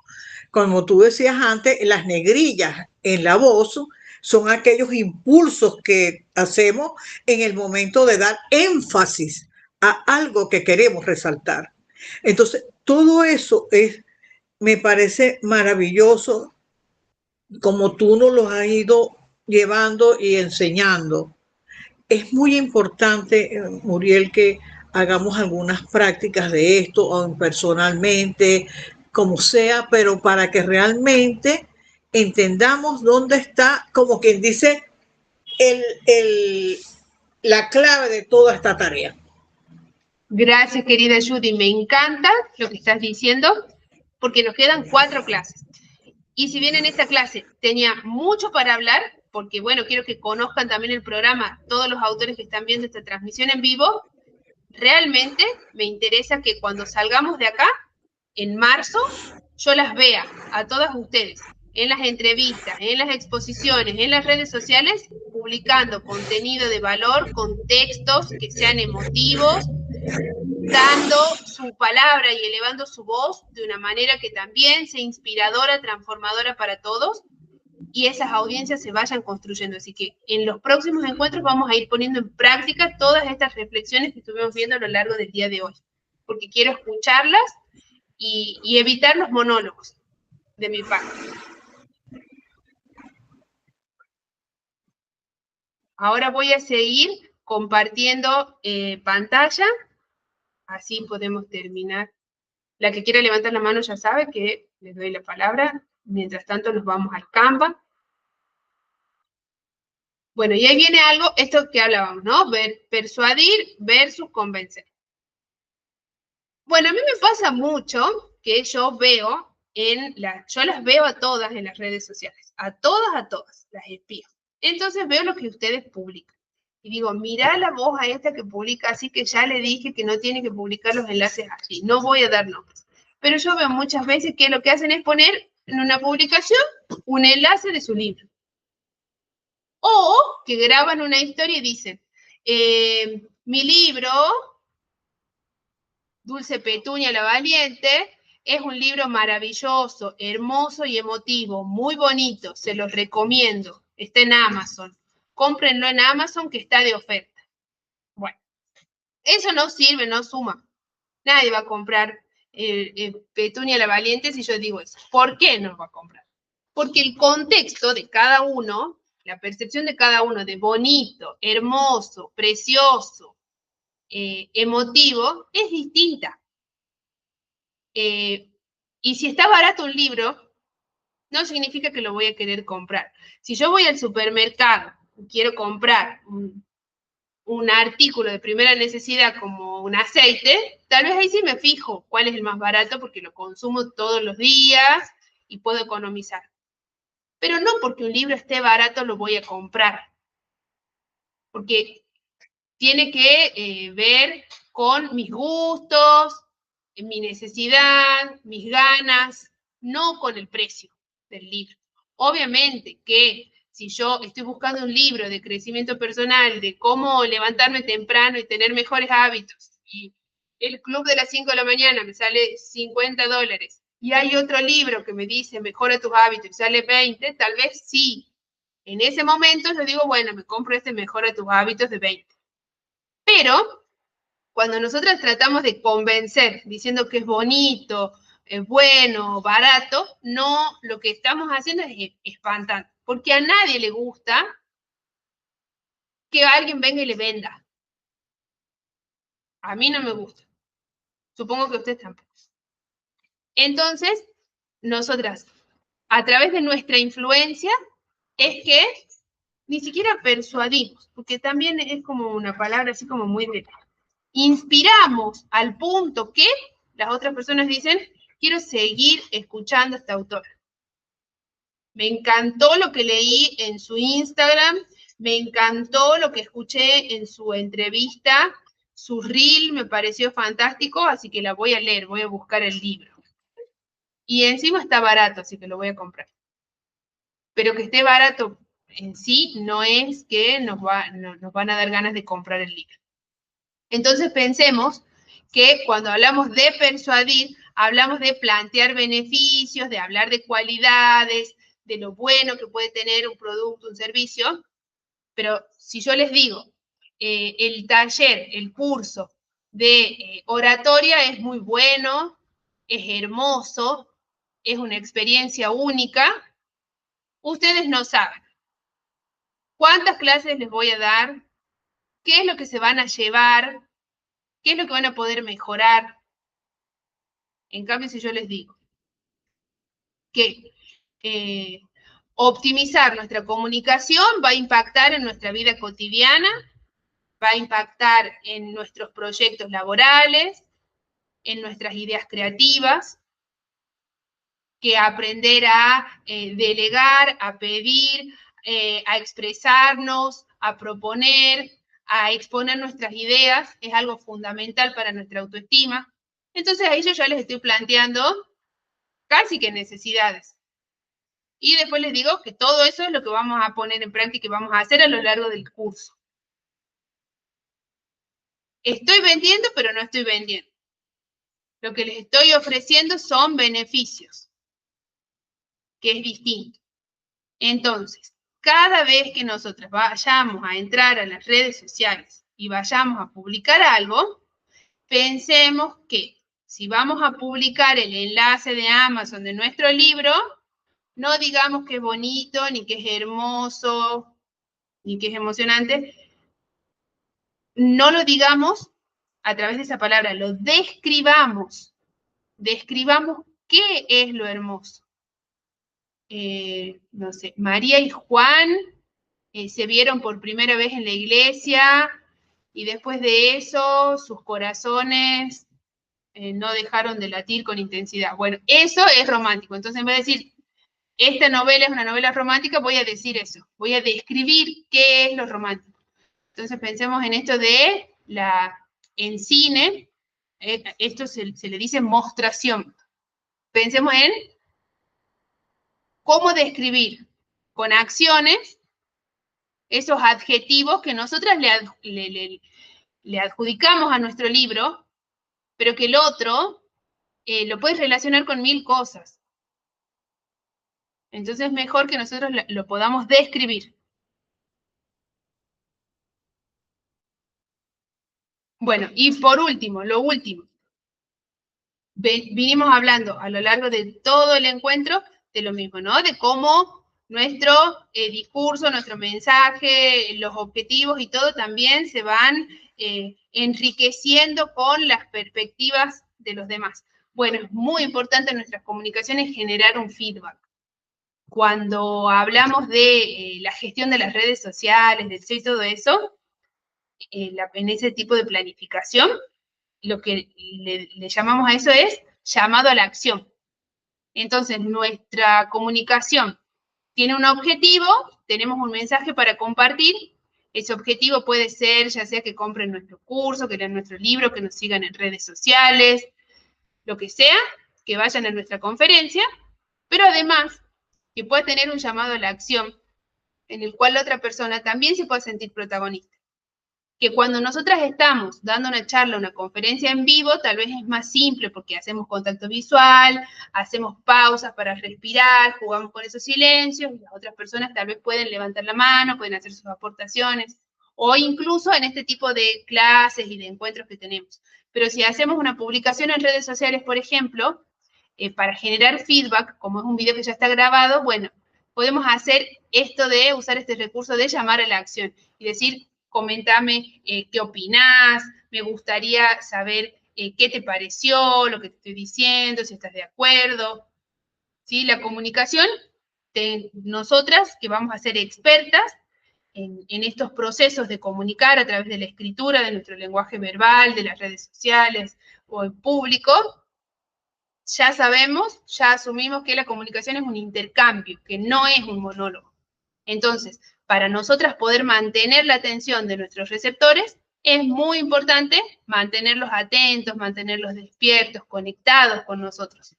como tú decías antes, las negrillas en la voz son aquellos impulsos que hacemos en el momento de dar énfasis a algo que queremos resaltar. Entonces, todo eso me parece maravilloso como tú nos lo has ido llevando y enseñando. Es muy importante, Muriel, que hagamos algunas prácticas de esto, o personalmente, como sea, pero para que realmente entendamos dónde está, como quien dice, la clave de toda esta tarea. Gracias, querida Judy. Me encanta lo que estás diciendo, porque nos quedan 4 clases. Y si bien en esta clase tenía mucho para hablar, porque bueno, quiero que conozcan también el programa, todos los autores que están viendo esta transmisión en vivo, realmente me interesa que cuando salgamos de acá, en marzo, yo las vea a todas ustedes, en las entrevistas, en las exposiciones, en las redes sociales, publicando contenido de valor, con textos que sean emotivos, dando su palabra y elevando su voz de una manera que también sea inspiradora, transformadora para todos, y esas audiencias se vayan construyendo. Así que en los próximos encuentros vamos a ir poniendo en práctica todas estas reflexiones que estuvimos viendo a lo largo del día de hoy, porque quiero escucharlas y evitar los monólogos de mi parte. Ahora voy a seguir compartiendo pantalla, así podemos terminar. La que quiera levantar la mano ya sabe que les doy la palabra. Mientras tanto nos vamos al Canva. Bueno, y ahí viene algo, esto que hablábamos, ¿no? Persuadir versus convencer. Bueno, a mí me pasa mucho que yo veo yo las veo a todas en las redes sociales, a todas, las espío. Entonces veo lo que ustedes publican. Y digo, mirá la voz a esta que publica así, que ya le dije que no tiene que publicar los enlaces así, no voy a dar nombres. Pero yo veo muchas veces que lo que hacen es poner en una publicación un enlace de su libro. O que graban una historia y dicen, mi libro, Dulce Petunia la Valiente, es un libro maravilloso, hermoso y emotivo, muy bonito, se los recomiendo, está en Amazon. Cómprenlo en Amazon que está de oferta. Bueno, eso no sirve, no suma. Nadie va a comprar Petunia la Valiente si yo digo eso. ¿Por qué no va a comprar? Porque el contexto de cada uno, la percepción de cada uno de bonito, hermoso, precioso, emotivo, es distinta. Y si está barato un libro, no significa que lo voy a querer comprar. Si yo voy al supermercado y quiero comprar un artículo de primera necesidad como un aceite, tal vez ahí sí me fijo cuál es el más barato porque lo consumo todos los días y puedo economizar. Pero no porque un libro esté barato lo voy a comprar, porque tiene que ver con mis gustos, mi necesidad, mis ganas, no con el precio del libro. Obviamente que si yo estoy buscando un libro de crecimiento personal, de cómo levantarme temprano y tener mejores hábitos, y el club de las 5 de la mañana me sale $50, y hay otro libro que me dice mejora tus hábitos y sale 20, tal vez sí. En ese momento yo digo, bueno, me compro este mejora tus hábitos de 20. Pero cuando nosotras tratamos de convencer diciendo que es bonito, es bueno, barato, no, lo que estamos haciendo es espantando, porque a nadie le gusta que alguien venga y le venda. A mí no me gusta. Supongo que a ustedes tampoco. Entonces, nosotras, a través de nuestra influencia, es que ni siquiera persuadimos, porque también es como una palabra así como muy de... Inspiramos al punto que las otras personas dicen, quiero seguir escuchando a esta autora. Me encantó lo que leí en su Instagram, me encantó lo que escuché en su entrevista, su reel me pareció fantástico, así que la voy a leer, voy a buscar el libro. Y encima está barato, así que lo voy a comprar. Pero que esté barato en sí no es que nos van a dar ganas de comprar el libro. Entonces pensemos que cuando hablamos de persuadir, hablamos de plantear beneficios, de hablar de cualidades, de lo bueno que puede tener un producto, un servicio, pero si yo les digo, el taller, el curso de oratoria es muy bueno, es hermoso, es una experiencia única, ustedes no saben cuántas clases les voy a dar, qué es lo que se van a llevar, qué es lo que van a poder mejorar. En cambio, si yo les digo que optimizar nuestra comunicación va a impactar en nuestra vida cotidiana, va a impactar en nuestros proyectos laborales, en nuestras ideas creativas, que aprender a delegar, a pedir, a expresarnos, a proponer, a exponer nuestras ideas, es algo fundamental para nuestra autoestima. Entonces ahí yo ya les estoy planteando casi que necesidades. Y después les digo que todo eso es lo que vamos a poner en práctica y vamos a hacer a lo largo del curso. Estoy vendiendo, pero no estoy vendiendo. Lo que les estoy ofreciendo son beneficios, que es distinto. Entonces, cada vez que nosotros vayamos a entrar a las redes sociales y vayamos a publicar algo, pensemos que si vamos a publicar el enlace de Amazon de nuestro libro, no digamos que es bonito, ni que es hermoso, ni que es emocionante. No lo digamos a través de esa palabra, lo describamos. Describamos qué es lo hermoso. No sé, María y Juan se vieron por primera vez en la iglesia y después de eso sus corazones no dejaron de latir con intensidad. Bueno, eso es romántico. Entonces, en vez de decir, esta novela es una novela romántica, voy a decir eso. Voy a describir qué es lo romántico. Entonces, pensemos en esto de en cine, esto se le dice mostración. Pensemos en cómo describir con acciones esos adjetivos que nosotras le adjudicamos a nuestro libro, pero que el otro lo puede relacionar con 1000 cosas. Entonces es mejor que nosotros lo podamos describir. Bueno, y por último, lo último. Vinimos hablando a lo largo de todo el encuentro de lo mismo, ¿no? De cómo nuestro discurso, nuestro mensaje, los objetivos y todo también se van enriqueciendo con las perspectivas de los demás. Bueno, es muy importante en nuestras comunicaciones generar un feedback. Cuando hablamos de la gestión de las redes sociales, de SEO y todo eso, en ese tipo de planificación, lo que le llamamos a eso es llamado a la acción. Entonces, nuestra comunicación tiene un objetivo, tenemos un mensaje para compartir. Ese objetivo puede ser, ya sea que compren nuestro curso, que lean nuestro libro, que nos sigan en redes sociales, lo que sea, que vayan a nuestra conferencia, pero además que pueda tener un llamado a la acción en el cual la otra persona también se pueda sentir protagonista. Que cuando nosotras estamos dando una charla, una conferencia en vivo, tal vez es más simple porque hacemos contacto visual, hacemos pausas para respirar, jugamos con esos silencios, y las otras personas tal vez pueden levantar la mano, pueden hacer sus aportaciones, o incluso en este tipo de clases y de encuentros que tenemos. Pero si hacemos una publicación en redes sociales, por ejemplo, para generar feedback, como es un video que ya está grabado, bueno, podemos hacer esto de usar este recurso de llamar a la acción y decir, coméntame qué opinás, me gustaría saber qué te pareció, lo que te estoy diciendo, si estás de acuerdo. ¿Sí? La comunicación, nosotras que vamos a ser expertas en estos procesos de comunicar a través de la escritura, de nuestro lenguaje verbal, de las redes sociales o en público, ya sabemos, ya asumimos que la comunicación es un intercambio, que no es un monólogo. Entonces, para nosotras poder mantener la atención de nuestros receptores, es muy importante mantenerlos atentos, mantenerlos despiertos, conectados con nosotros.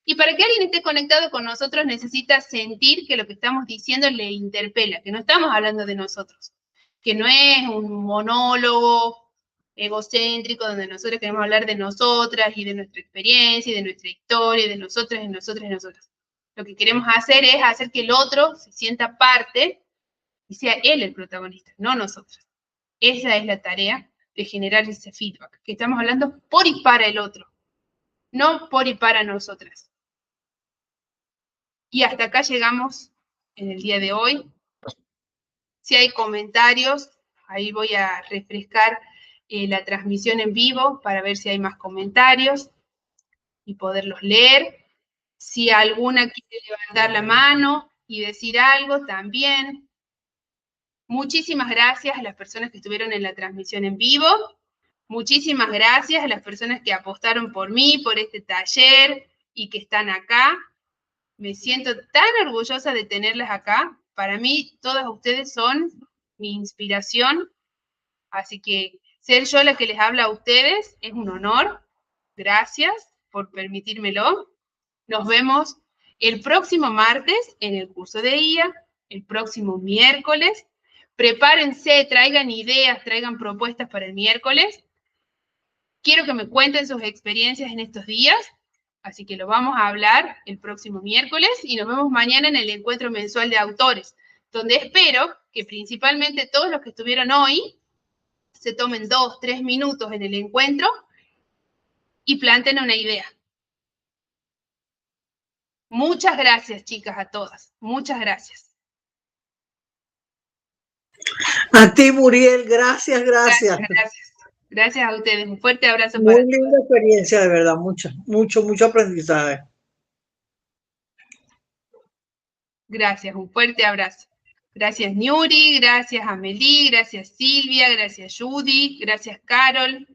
Y para que alguien esté conectado con nosotros necesita sentir que lo que estamos diciendo le interpela, que no estamos hablando de nosotros, que no es un monólogo egocéntrico donde nosotros queremos hablar de nosotras y de nuestra experiencia y de nuestra historia y de nosotras y nosotras y nosotras. Lo que queremos hacer es hacer que el otro se sienta parte y sea él el protagonista, no nosotros. Esa es la tarea de generar ese feedback, que estamos hablando por y para el otro, no por y para nosotras. Y hasta acá llegamos en el día de hoy. Si hay comentarios, ahí voy a refrescar la transmisión en vivo para ver si hay más comentarios y poderlos leer. Si alguna quiere levantar la mano y decir algo, también. Muchísimas gracias a las personas que estuvieron en la transmisión en vivo. Muchísimas gracias a las personas que apostaron por mí, por este taller y que están acá. Me siento tan orgullosa de tenerlas acá. Para mí, todas ustedes son mi inspiración. Así que ser yo la que les habla a ustedes es un honor. Gracias por permitírmelo. Nos vemos el próximo martes en el curso de IA, el próximo miércoles. Prepárense, traigan ideas, traigan propuestas para el miércoles. Quiero que me cuenten sus experiencias en estos días, así que lo vamos a hablar el próximo miércoles y nos vemos mañana en el encuentro mensual de autores, donde espero que principalmente todos los que estuvieron hoy se tomen 2, 3 minutos en el encuentro y planten una idea. Muchas gracias, chicas, a todas. Muchas gracias. A ti, Muriel, gracias, gracias. Gracias a ustedes. Un fuerte abrazo para todos. Muy linda experiencia, de verdad, mucho aprendizaje. Gracias, un fuerte abrazo. Gracias, Ñuri, gracias, Amelie, gracias, Silvia, gracias, Judy, gracias, Carol.